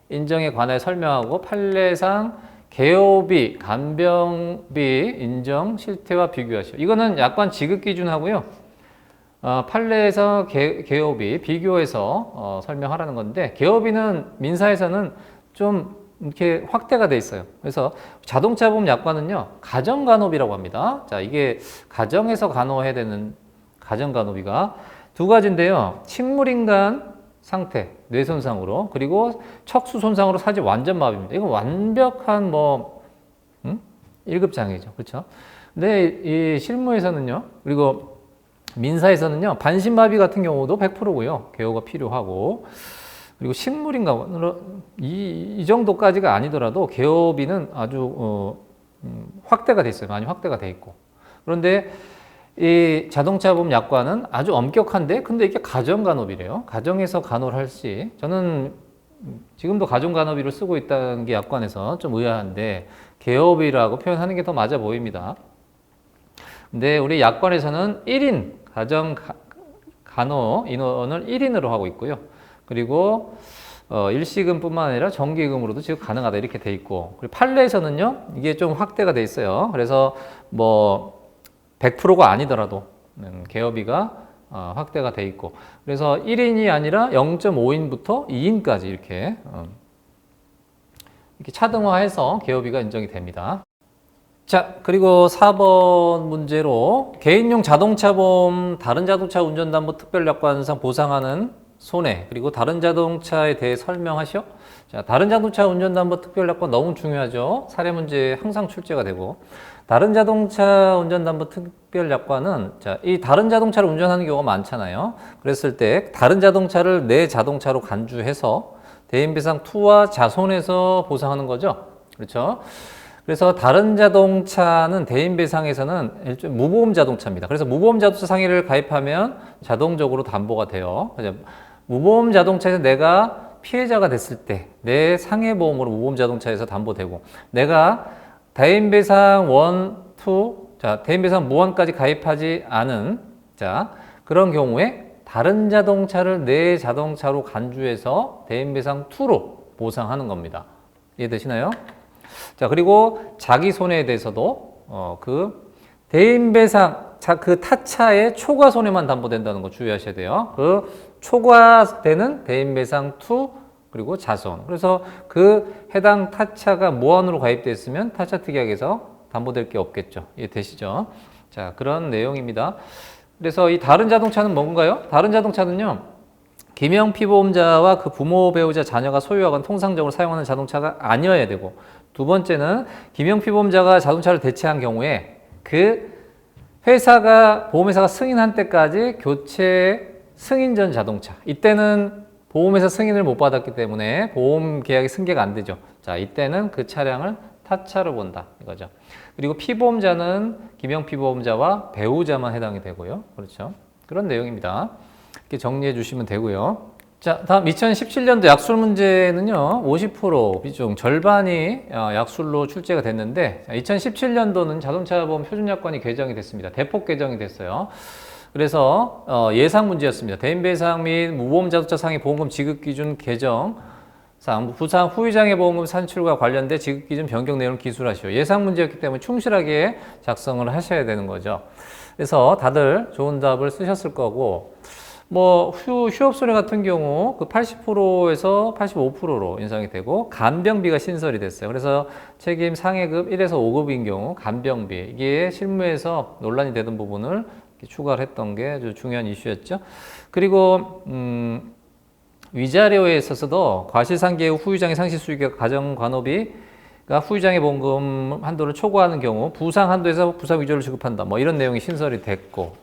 인정에 관하여 설명하고 판례상 개요비, 간병비 인정 실태와 비교하시오. 이거는 약관 지급 기준하고요. 판례에서 개요비 비교해서 설명하라는 건데 개요비는 민사에서는 좀 이렇게 확대가 돼 있어요. 그래서 자동차 보험 약관은요 가정간호비라고 합니다. 자, 이게 가정에서 간호해야 되는 가정간호비가 두 가지인데요. 식물인간 상태, 뇌손상으로 그리고 척수 손상으로 사지 완전 마비입니다. 이거 완벽한 1급 장애죠. 그렇죠? 근데 이 실무에서는요. 그리고 민사에서는요. 반신마비 같은 경우도 100%고요. 개요가 필요하고 그리고 식물인간으로 이 정도까지가 아니더라도 개요비는 아주 확대가 돼 있어요. 많이 확대가 돼 있고. 그런데 이 자동차 보험 약관은 아주 엄격한데 근데 이게 가정간호비래요. 가정에서 간호를 할 시. 저는 지금도 가정간호비를 쓰고 있다는 게 약관에서 좀 의아한데 개요비라고 표현하는 게 더 맞아 보입니다. 근데 우리 약관에서는 1인 가정 간호 인원을 1인으로 하고 있고요. 그리고 일시금뿐만 아니라 정기금으로도 지금 가능하다 이렇게 돼 있고 그리고 판례에서는요 이게 좀 확대가 돼 있어요. 그래서 뭐 100%가 아니더라도 개요비가 확대가 돼 있고 그래서 1인이 아니라 0.5인부터 2인까지 이렇게 차등화해서 개요비가 인정이 됩니다. 자, 그리고 4번 문제로 개인용 자동차 보험 다른 자동차 운전담보 특별약관상 보상하는 손해 그리고 다른 자동차에 대해 설명하시오. 자, 다른 자동차 운전담보 특별약관 너무 중요하죠. 사례 문제 항상 출제가 되고 다른 자동차 운전담보 특별약관은 이 다른 자동차를 운전하는 경우가 많잖아요. 그랬을 때 다른 자동차를 내 자동차로 간주해서 대인배상 투와 자손해서 보상하는 거죠. 그렇죠? 그래서 다른 자동차는 대인배상에서는 일종의 무보험 자동차입니다. 그래서 무보험 자동차 상해를 가입하면 자동적으로 담보가 돼요. 무보험 자동차에서 내가 피해자가 됐을 때 내 상해보험으로 무보험 자동차에서 담보되고 내가 대인배상 1, 2, 대인배상 무한까지 가입하지 않은 그런 경우에 다른 자동차를 내 자동차로 간주해서 대인배상 2로 보상하는 겁니다. 이해되시나요? 자, 그리고 자기 손해에 대해서도 그 대인배상 그 타차의 초과 손해만 담보된다는 거 주의하셔야 돼요. 그 초과되는 대인배상 2 그리고 자손. 그래서 그 해당 타차가 무한으로 가입되어 있으면 타차 특약에서 담보될 게 없겠죠. 이해되시죠? 자, 그런 내용입니다. 그래서 이 다른 자동차는 뭔가요? 다른 자동차는요. 기명 피보험자와 그 부모, 배우자, 자녀가 소유하거나 통상적으로 사용하는 자동차가 아니어야 되고 두 번째는 기명 피보험자가 자동차를 대체한 경우에 그 보험회사가 승인한 때까지 교체 승인 전 자동차 이때는 보험회사 승인을 못 받았기 때문에 보험 계약이 승계가 안 되죠. 자, 이때는 그 차량을 타차로 본다 이거죠. 그리고 피보험자는 기명 피보험자와 배우자만 해당이 되고요. 그렇죠. 그런 내용입니다. 이렇게 정리해 주시면 되고요. 자, 다음 2017년도 약술 문제는요. 50% 비중 절반이 약술로 출제가 됐는데 2017년도는 자동차보험 표준약관이 개정이 됐습니다. 대폭 개정이 됐어요. 그래서 예상 문제였습니다. 대인배상 및 무보험 자동차 상해 보험금 지급 기준 개정상 부상 후유장애 보험금 산출과 관련된 지급 기준 변경 내용을 기술하시오. 예상 문제였기 때문에 충실하게 작성을 하셔야 되는 거죠. 그래서 다들 좋은 답을 쓰셨을 거고 뭐 휴업 손해 같은 경우 그 80%에서 85%로 인상이 되고 간병비가 신설이 됐어요. 그래서 책임 상해급 1에서 5급인 경우 간병비 이게 실무에서 논란이 되던 부분을 추가를 했던 게 아주 중요한 이슈였죠. 그리고 위자료에 있어서도 과실상계 후 후유장애 상시 수익액 가정간호비 후유장애 보험금 한도를 초과하는 경우 부상 한도에서 부상 위조를 지급한다. 뭐 이런 내용이 신설이 됐고,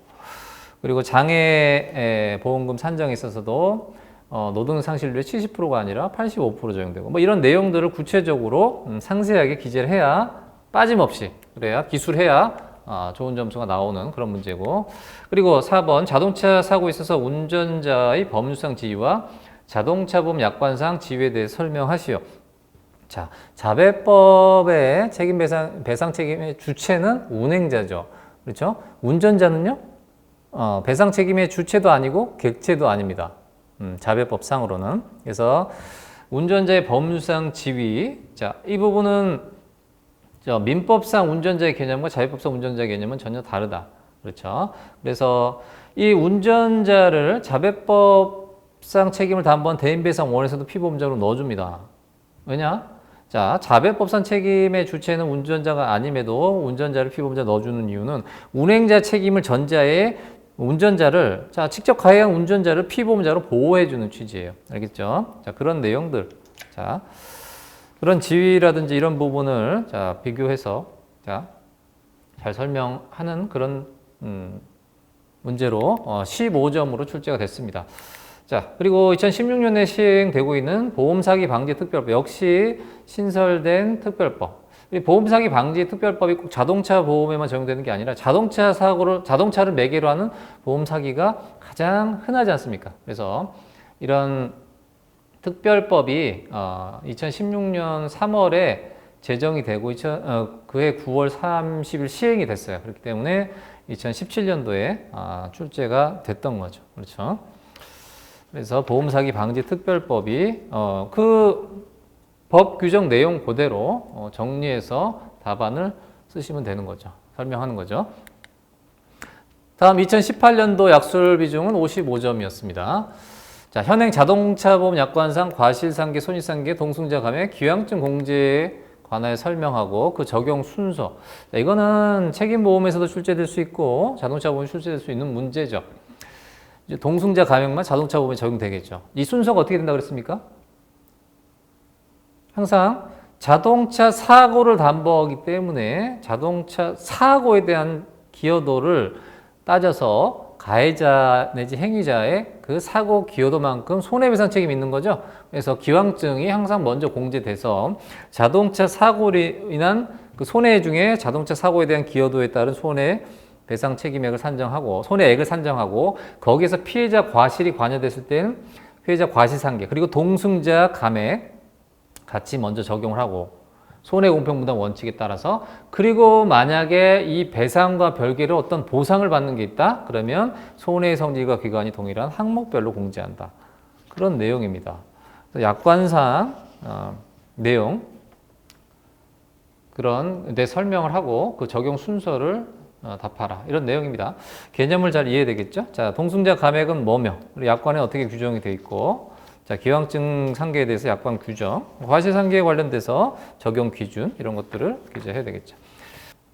그리고 장애 보험금 산정에 있어서도 노동 상실률이 70%가 아니라 85% 적용되고, 뭐 이런 내용들을 구체적으로 상세하게 기재를 해야 빠짐없이, 그래야 기술해야 좋은 점수가 나오는 그런 문제고. 그리고 4번 자동차 사고에 있어서 운전자의 법률상 지위와 자동차 보험 약관상 지위에 대해 설명하시오. 자, 자배법의 책임 배상 책임의 주체는 운행자죠. 그렇죠? 운전자는요, 배상 책임의 주체도 아니고 객체도 아닙니다. 자배법상으로는. 그래서 운전자의 법률상 지위, 자, 이 부분은 민법상 운전자의 개념과 자배법상 운전자의 개념은 전혀 다르다. 그렇죠? 그래서 이 운전자를 자배법상 책임을 다한 대인배상 원에서도 피보험자로 넣어줍니다. 왜냐? 자, 자배법상 책임의 주체는 운전자가 아님에도 운전자를 피보험자 넣어주는 이유는 운행자 책임을 전제하에 운전자를, 자, 직접 가해한 운전자를 피보험자로 보호해주는 취지예요. 알겠죠? 자, 그런 내용들. 자, 그런 지위라든지 이런 부분을, 자, 비교해서, 자, 잘 설명하는 그런, 문제로 15점으로 출제가 됐습니다. 자, 그리고 2016년에 시행되고 있는 보험사기 방지 특별법, 역시 신설된 특별법. 이 보험사기 방지 특별법이 꼭 자동차 보험에만 적용되는 게 아니라 자동차를 매개로 하는 보험사기가 가장 흔하지 않습니까? 그래서 이런 특별법이 2016년 3월에 제정이 되고 그해 9월 30일 시행이 됐어요. 그렇기 때문에 2017년도에 출제가 됐던 거죠. 그렇죠? 그래서 보험사기 방지 특별법이 그 법 규정 내용 그대로 정리해서 답안을 쓰시면 되는 거죠. 설명하는 거죠. 다음 2018년도 약술 비중은 55점이었습니다. 자, 현행 자동차 보험 약관상 과실상계, 손익상계, 동승자 감액, 기왕증 공제에 관하여 설명하고 그 적용 순서. 자, 이거는 책임보험에서도 출제될 수 있고 자동차 보험에 출제될 수 있는 문제죠. 이제 동승자 감액만 자동차 보험에 적용되겠죠. 이 순서가 어떻게 된다고 그랬습니까? 항상 자동차 사고를 담보하기 때문에 자동차 사고에 대한 기여도를 따져서 가해자 내지 행위자의 그 사고 기여도만큼 손해배상 책임이 있는 거죠. 그래서 기왕증이 항상 먼저 공제돼서 자동차 사고로 인한 그 손해 중에 자동차 사고에 대한 기여도에 따른 손해배상 책임액을 산정하고 손해액을 산정하고 거기에서 피해자 과실이 관여됐을 때는 피해자 과실상계 그리고 동승자 감액 같이 먼저 적용을 하고 손해공평분담 원칙에 따라서 그리고 만약에 이 배상과 별개로 어떤 보상을 받는 게 있다 그러면 손해의 성질과 기간이 동일한 항목별로 공제한다 그런 내용입니다. 약관상 내용 그런 데 설명을 하고 그 적용 순서를 답하라 이런 내용입니다. 개념을 잘 이해되겠죠? 자, 동승자 감액은 뭐며 약관에 어떻게 규정이 되어 있고 자, 기왕증 상계에 대해서 약관 규정, 과실상계에 관련돼서 적용 기준 이런 것들을 기재해야 되겠죠.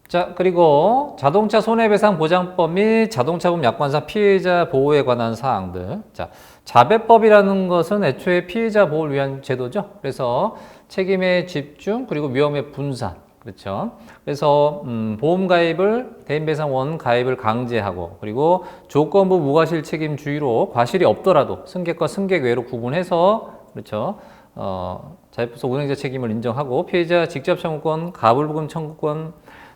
자, 그리고 자동차 손해배상 보장법 및 자동차 보험 약관상 피해자 보호에 관한 사항들. 자, 자배법이라는 것은 애초에 피해자 보호를 위한 제도죠. 그래서 책임의 집중 그리고 위험의 분산. 그렇죠. 그래서 보험 가입을 대인배상원 가입을 강제하고 그리고 조건부 무과실 책임 주의로 과실이 없더라도 승객과 승객 외로 구분해서 그렇죠. 자회법상 운행자 책임을 인정하고 피해자 직접 청구권, 가불부금 청구권,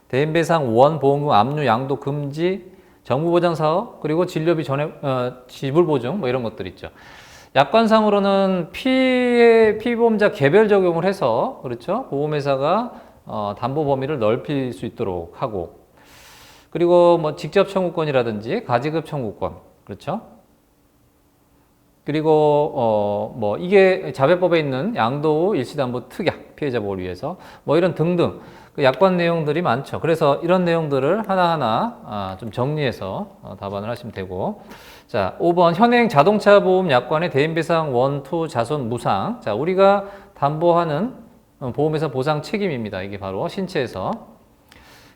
대인배상원 보험금 압류 양도 금지, 정부보장 사업 그리고 진료비 전액 지불 보증 뭐 이런 것들 있죠. 약관상으로는 피보험자 개별 적용을 해서 그렇죠. 보험회사가 담보 범위를 넓힐 수 있도록 하고 그리고 뭐 직접 청구권이라든지 가지급 청구권 그렇죠? 그리고 뭐 이게 자배법에 있는 양도 일시담보 특약 피해자 보호를 위해서 뭐 이런 등등 그 약관 내용들이 많죠. 그래서 이런 내용들을 하나하나 좀 정리해서 답안을 하시면 되고 자 5번 현행 자동차 보험 약관의 대인배상 원투 자손 무상 자 우리가 담보하는 보험회사 보상 책임입니다. 이게 바로 신체에서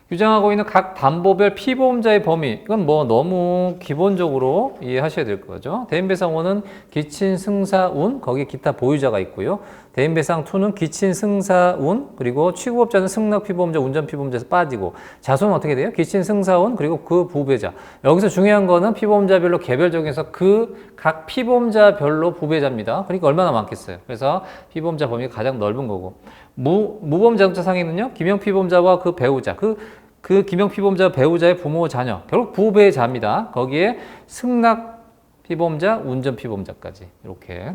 규정하고 있는 각 담보별 피보험자의 범위 이건 뭐 너무 기본적으로 이해하셔야 될 거죠. 대인배상원은 기친, 승사, 운 거기에 기타 보유자가 있고요. 대인배상 2는 기친 승사운 그리고 취급업자는 승낙 피보험자, 운전 피보험자에서 빠지고 자손은 어떻게 돼요? 기친 승사운 그리고 그 부배자. 여기서 중요한 거는 피보험자별로 개별적인 해서 그 각 피보험자별로 부배자입니다. 그러니까 얼마나 많겠어요. 그래서 피보험자 범위가 가장 넓은 거고 무보험 자동차 상해는요 김영 피보험자와 그 배우자 그 김영 피보험자 배우자의 부모 자녀 결국 부배자입니다. 거기에 승낙 피보험자, 운전 피보험자까지 이렇게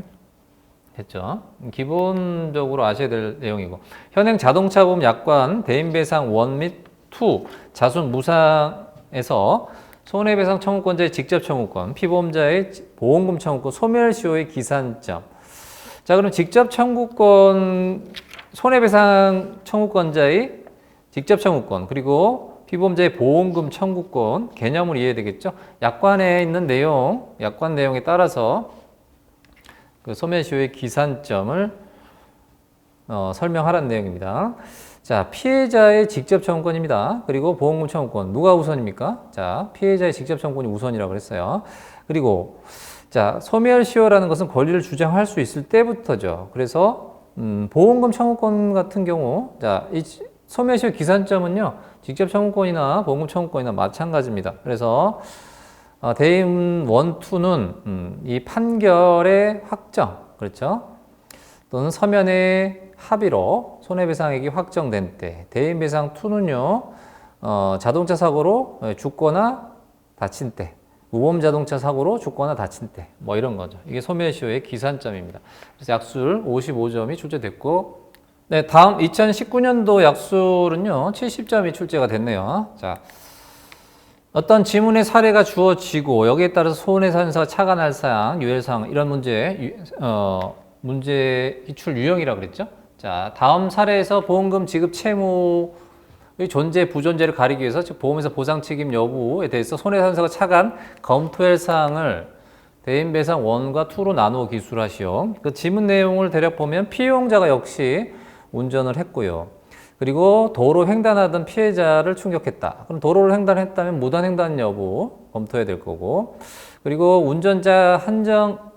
했죠. 기본적으로 아셔야 될 내용이고 현행 자동차 보험 약관 대인배상 1 및 2 자손 무상에서 손해배상 청구권자의 직접 청구권, 피보험자의 보험금 청구권, 소멸시효의 기산점. 자, 그럼 직접 청구권, 손해배상 청구권자의 직접 청구권, 그리고 피보험자의 보험금 청구권 개념을 이해해야 되겠죠. 약관에 있는 내용, 약관 내용에 따라서 그 소멸시효의 기산점을 설명하라는 내용입니다. 자, 피해자의 직접 청구권입니다. 그리고 보험금 청구권 누가 우선입니까? 자, 피해자의 직접 청구권이 우선이라고 그랬어요. 그리고 자, 소멸시효라는 것은 권리를 주장할 수 있을 때부터죠. 그래서 보험금 청구권 같은 경우 자, 이 소멸시효 기산점은요. 직접 청구권이나 보험금 청구권이나 마찬가지입니다. 그래서 대인 1, 2는 이 판결의 확정, 그렇죠? 또는 서면의 합의로 손해배상액이 확정된 때, 대인배상 2는요, 자동차 사고로 죽거나 다친 때, 무보험 자동차 사고로 죽거나 다친 때, 뭐 이런 거죠. 이게 소멸시효의 기산점입니다. 그래서 약술 55점이 출제됐고, 네, 다음 2019년도 약술은요, 70점이 출제가 됐네요. 자, 어떤 지문의 사례가 주어지고 여기에 따라서 손해산서가 차관할 사항, 유혈사항 이런 문제 기출 유형이라고 그랬죠. 자, 다음 사례에서 보험금 지급 채무의 존재, 부존재를 가리기 위해서 즉 보험회사 보상 책임 여부에 대해서 손해산서가 차관 검토할 사항을 대인배상 1과 2로 나누어 기술하시오. 그 지문 내용을 대략 보면 피해용자가 역시 운전을 했고요. 그리고 도로 횡단하던 피해자를 충격했다. 그럼 도로를 횡단했다면 무단 횡단 여부 검토해야 될 거고, 그리고 운전자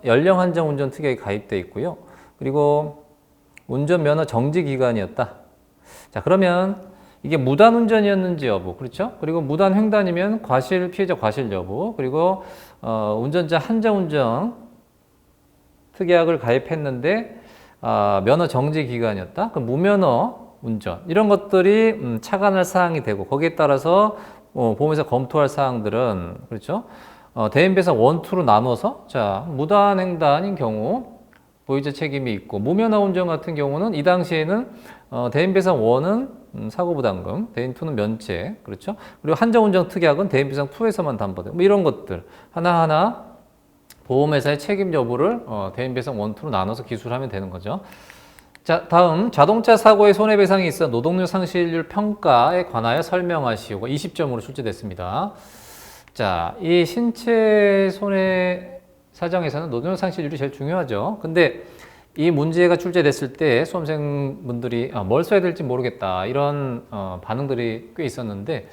연령 한정 운전 특약이 가입돼 있고요. 그리고 운전면허 정지 기간이었다. 자, 그러면 이게 무단 운전이었는지 여부, 그렇죠? 그리고 무단 횡단이면 피해자 과실 여부, 그리고 운전자 한정 운전 특약을 가입했는데 면허 정지 기간이었다. 그럼 무면허 운전 이런 것들이 차관할 사항이 되고 거기에 따라서 보험회사 검토할 사항들은 그렇죠. 대인배상 1, 2로 나눠서 자 무단횡단인 경우 보유자 책임이 있고 무면허 운전 같은 경우는 이 당시에는 대인배상 1은 사고부담금, 대인 2는 면책 그렇죠. 그리고 한정운전 특약은 대인배상 2에서만 담보되고 뭐 이런 것들 하나하나 보험회사의 책임 여부를 대인배상 1, 2로 나눠서 기술하면 되는 거죠. 자, 다음 자동차 사고의 손해배상이 있어 노동력 상실률 평가에 관하여 설명하시오가 20점으로 출제됐습니다. 자, 이 신체 손해 사정에서는 노동력 상실률이 제일 중요하죠. 근데 이 문제가 출제됐을 때 수험생분들이 뭘 써야 될지 모르겠다 이런 반응들이 꽤 있었는데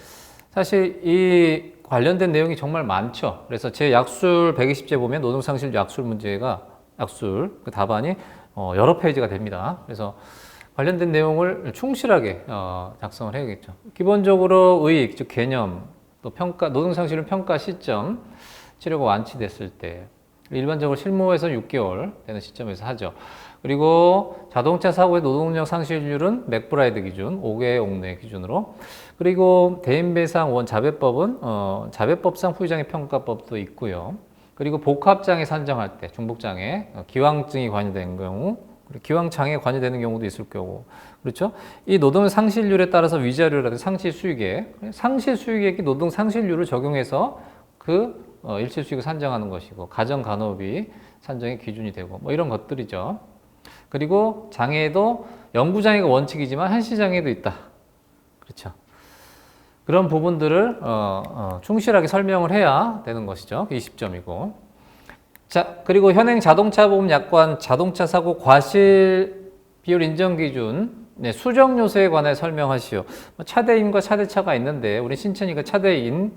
사실 이 관련된 내용이 정말 많죠. 그래서 제 약술 120제 보면 노동력 상실률 약술 문제가 약술 그 답안이 여러 페이지가 됩니다. 그래서 관련된 내용을 충실하게 작성을 해야겠죠. 기본적으로 의익, 즉 개념, 또 평가, 노동상실은 평가 시점, 치료가 완치됐을 때, 일반적으로 실무에서 6개월 되는 시점에서 하죠. 그리고 자동차 사고의 노동력 상실률은 맥브라이드 기준, 5개 옥내 기준으로. 그리고 대인배상 원 자배법은 자배법상 후유장애 평가법도 있고요. 그리고 복합장애 산정할 때 중복장애, 기왕증이 관여된 경우, 기왕장애 관여되는 경우도 있을 경우, 그렇죠? 이 노동 상실률에 따라서 위자료라든지 상시 수익액이 노동 상실률을 적용해서 그 일체 수익을 산정하는 것이고, 가정 간호비 산정의 기준이 되고, 뭐 이런 것들이죠. 그리고 장애도 영구장애가 원칙이지만 한시장애도 있다. 그렇죠? 그런 부분들을 충실하게 설명을 해야 되는 것이죠. 20점이고. 자, 그리고 현행 자동차 보험 약관 자동차 사고 과실 비율 인정 기준 수정 요소에 관해 설명하시오. 차대인과 차대차가 있는데 우리 신천이가 차대인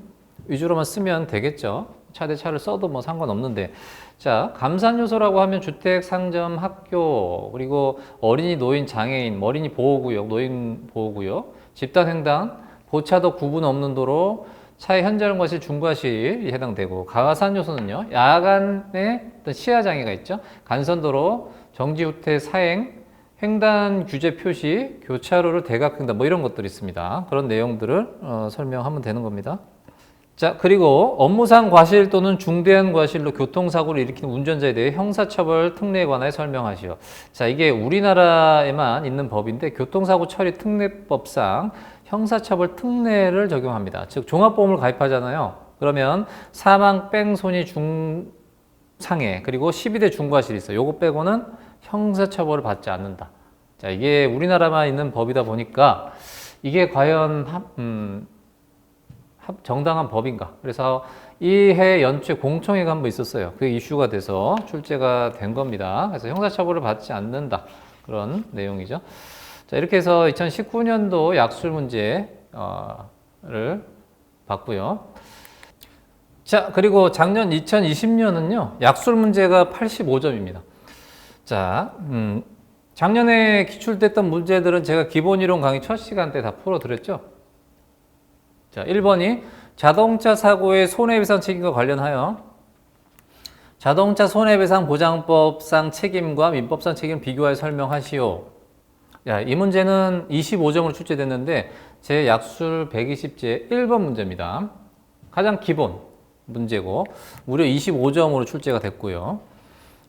위주로만 쓰면 되겠죠. 차 대 차를 써도 뭐 상관없는데. 자, 감산 요소라고 하면 주택, 상점, 학교, 그리고 어린이, 노인, 장애인, 어린이 보호구역, 노인 보호구역, 집단 횡단, 보차도 구분 없는 도로, 차의 현저한 과실, 중과실이 해당되고, 가산 요소는요, 야간에 어떤 시야 장애가 있죠. 간선도로, 정지후퇴 사행, 횡단 규제 표시, 교차로를 대각횡단, 뭐 이런 것들이 있습니다. 그런 내용들을 설명하면 되는 겁니다. 자, 그리고 업무상 과실 또는 중대한 과실로 교통사고를 일으키는 운전자에 대해 형사처벌 특례에 관하여 설명하시오. 자, 이게 우리나라에만 있는 법인데 교통사고 처리 특례법상 형사처벌 특례를 적용합니다. 즉 종합보험을 가입하잖아요. 그러면 사망, 뺑, 손이 중상해 그리고 12대 중과실이 있어요. 요거 빼고는 형사처벌을 받지 않는다. 자, 이게 우리나라만 있는 법이다 보니까 이게 과연 정당한 법인가? 그래서 이 해 연초에 공청회가 한 번 있었어요. 그게 이슈가 돼서 출제가 된 겁니다. 그래서 형사처벌을 받지 않는다. 그런 내용이죠. 자, 이렇게 해서 2019년도 약술 문제를 봤고요. 자, 그리고 작년 2020년은요, 약술 문제가 85점입니다. 자, 작년에 기출됐던 문제들은 제가 기본이론 강의 첫 시간 때 다 풀어드렸죠. 자, 1번이 자동차 사고의 손해배상 책임과 관련하여 자동차 손해배상 보장법상 책임과 민법상 책임을 비교하여 설명하시오. 야, 이 문제는 25점으로 출제됐는데 제 약술 120제 1번 문제입니다. 가장 기본 문제고 무려 25점으로 출제가 됐고요.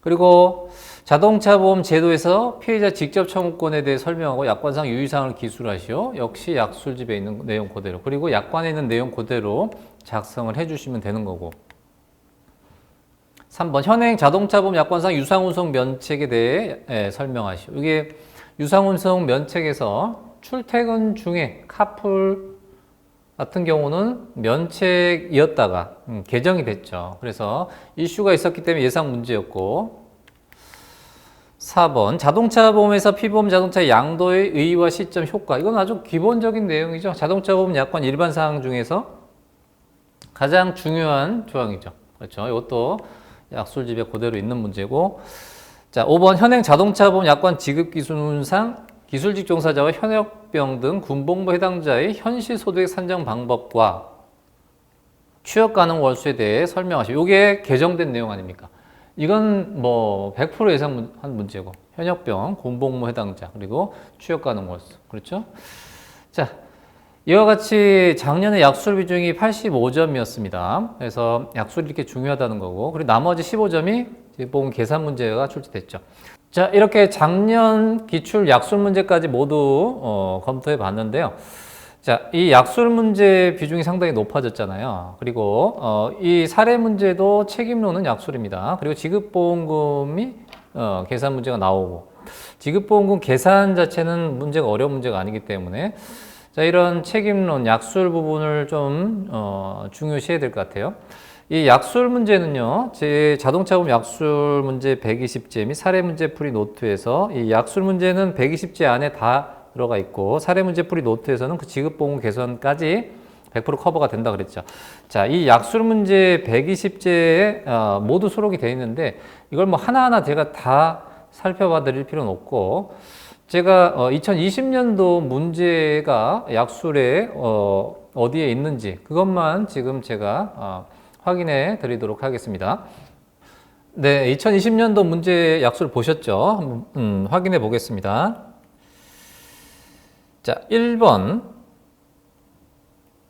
그리고 자동차 보험 제도에서 피해자 직접 청구권에 대해 설명하고 약관상 유의사항을 기술하시오. 역시 약술집에 있는 내용 그대로. 그리고 약관에 있는 내용 그대로 작성을 해주시면 되는 거고. 3번 현행 자동차 보험 약관상 유상운송 면책에 대해 설명하시오. 이게 유상운송 면책에서 출퇴근 중에 카풀 같은 경우는 면책이었다가 개정이 됐죠. 그래서 이슈가 있었기 때문에 예상 문제였고 4번 자동차 보험에서 피보험 자동차 양도의 의의와 시점 효과 이건 아주 기본적인 내용이죠. 자동차 보험 약관 일반 사항 중에서 가장 중요한 조항이죠. 그렇죠. 이것도 약술집에 그대로 있는 문제고 자 5번 현행 자동차 보험 약관 지급 기준상 기술직 종사자와 현역병 등 군복무 해당자의 현실 소득 산정 방법과 취업 가능 월수에 대해 설명하시오. 이게 개정된 내용 아닙니까? 이건 뭐 100% 예상한 문제고 현역병, 군복무 해당자 그리고 취업 가능 월수 그렇죠? 자 이와 같이 작년에 약술 비중이 85점이었습니다. 그래서 약술이 이렇게 중요하다는 거고 그리고 나머지 15점이 보험 계산 문제가 출제됐죠. 자, 이렇게 작년 기출 약술 문제까지 모두 검토해 봤는데요. 자, 이 약술 문제 비중이 상당히 높아졌잖아요. 그리고 이 사례 문제도 책임론은 약술입니다. 그리고 지급보험금이 계산 문제가 나오고 지급보험금 계산 자체는 문제가 어려운 문제가 아니기 때문에 자, 이런 책임론 약술 부분을 좀 중요시해야 될 것 같아요. 이 약술 문제는요, 제 자동차 보험 약술 문제 120제 및 사례 문제 풀이 노트에서 이 약술 문제는 120제 안에 다 들어가 있고 사례 문제 풀이 노트에서는 그 지급보험 개선까지 100% 커버가 된다 그랬죠. 자, 이 약술 문제 120제에 모두 수록이 되어 있는데 이걸 뭐 하나하나 제가 다 살펴봐 드릴 필요는 없고 제가 2020년도 문제가 약술에 어디에 있는지 그것만 지금 제가 확인해 드리도록 하겠습니다. 네, 2020년도 문제 약술 보셨죠? 한번 확인해 보겠습니다. 자, 1번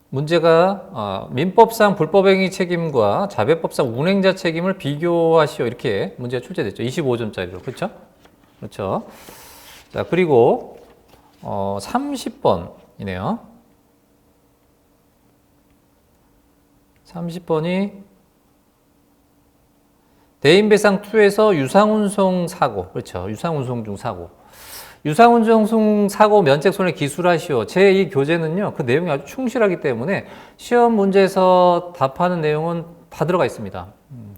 문제가 민법상 불법행위 책임과 자배법상 운행자 책임을 비교하시오 이렇게 문제가 출제됐죠. 25점짜리로 그렇죠? 그렇죠. 자, 그리고 30번이네요. 30번이 대인배상 2에서 유상운송 사고, 그렇죠. 유상운송 중 사고. 유상운송 사고 면책손해 기술하시오. 제 이 교재는요, 그 내용이 아주 충실하기 때문에 시험 문제에서 답하는 내용은 다 들어가 있습니다.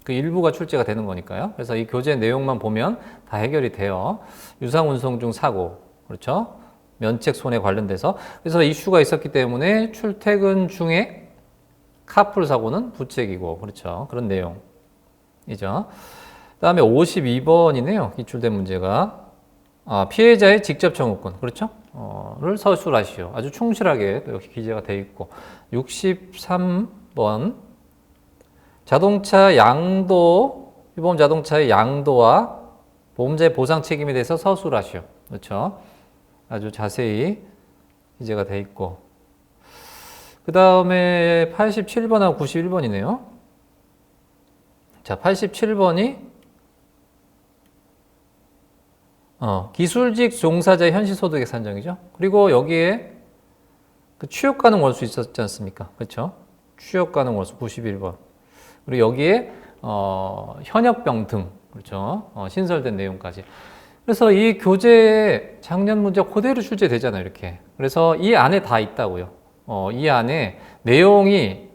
그 일부가 출제가 되는 거니까요. 그래서 이 교재 내용만 보면 다 해결이 돼요. 유상운송 중 사고, 그렇죠. 면책손해 관련돼서. 그래서 이슈가 있었기 때문에 출퇴근 중에 카풀 사고는 부책이고, 그렇죠. 그런 내용이죠. 다음에 52번이네요. 기출된 문제가. 피해자의 직접 청구권, 그렇죠? 를 서술하시오. 아주 충실하게 또 여기 기재가 되어 있고. 63번. 자동차 양도, 피보험 자동차의 양도와 보험자의 보상 책임에 대해서 서술하시오. 그렇죠? 아주 자세히 기재가 되어 있고. 그 다음에 87번하고 91번이네요. 자, 87번이 기술직 종사자의 현실소득의 산정이죠. 그리고 여기에 그 취업 가능 월수 있었지 않습니까? 그렇죠? 취업 가능 월수 91번. 그리고 여기에 현역병 등, 그렇죠? 신설된 내용까지. 그래서 이 교재 작년 문제 그대로 출제되잖아요, 이렇게. 그래서 이 안에 다 있다고요. 이 안에 내용이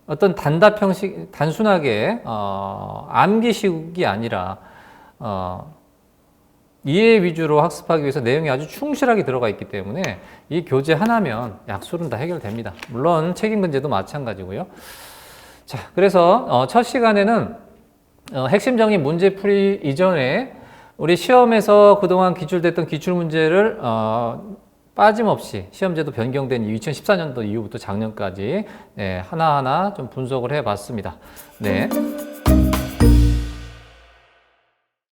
어떤 단답형식, 단순하게 암기식이 아니라 이해 위주로 학습하기 위해서 내용이 아주 충실하게 들어가 있기 때문에 이 교재 하나면 약술은 다 해결됩니다. 물론 책임문제도 마찬가지고요. 자, 그래서 첫 시간에는 핵심 정의 문제풀이 이전에 우리 시험에서 그동안 기출됐던 기출문제를 빠짐없이 시험제도 변경된 2014년도 이후부터 작년까지 하나하나 좀 분석을 해봤습니다. 네.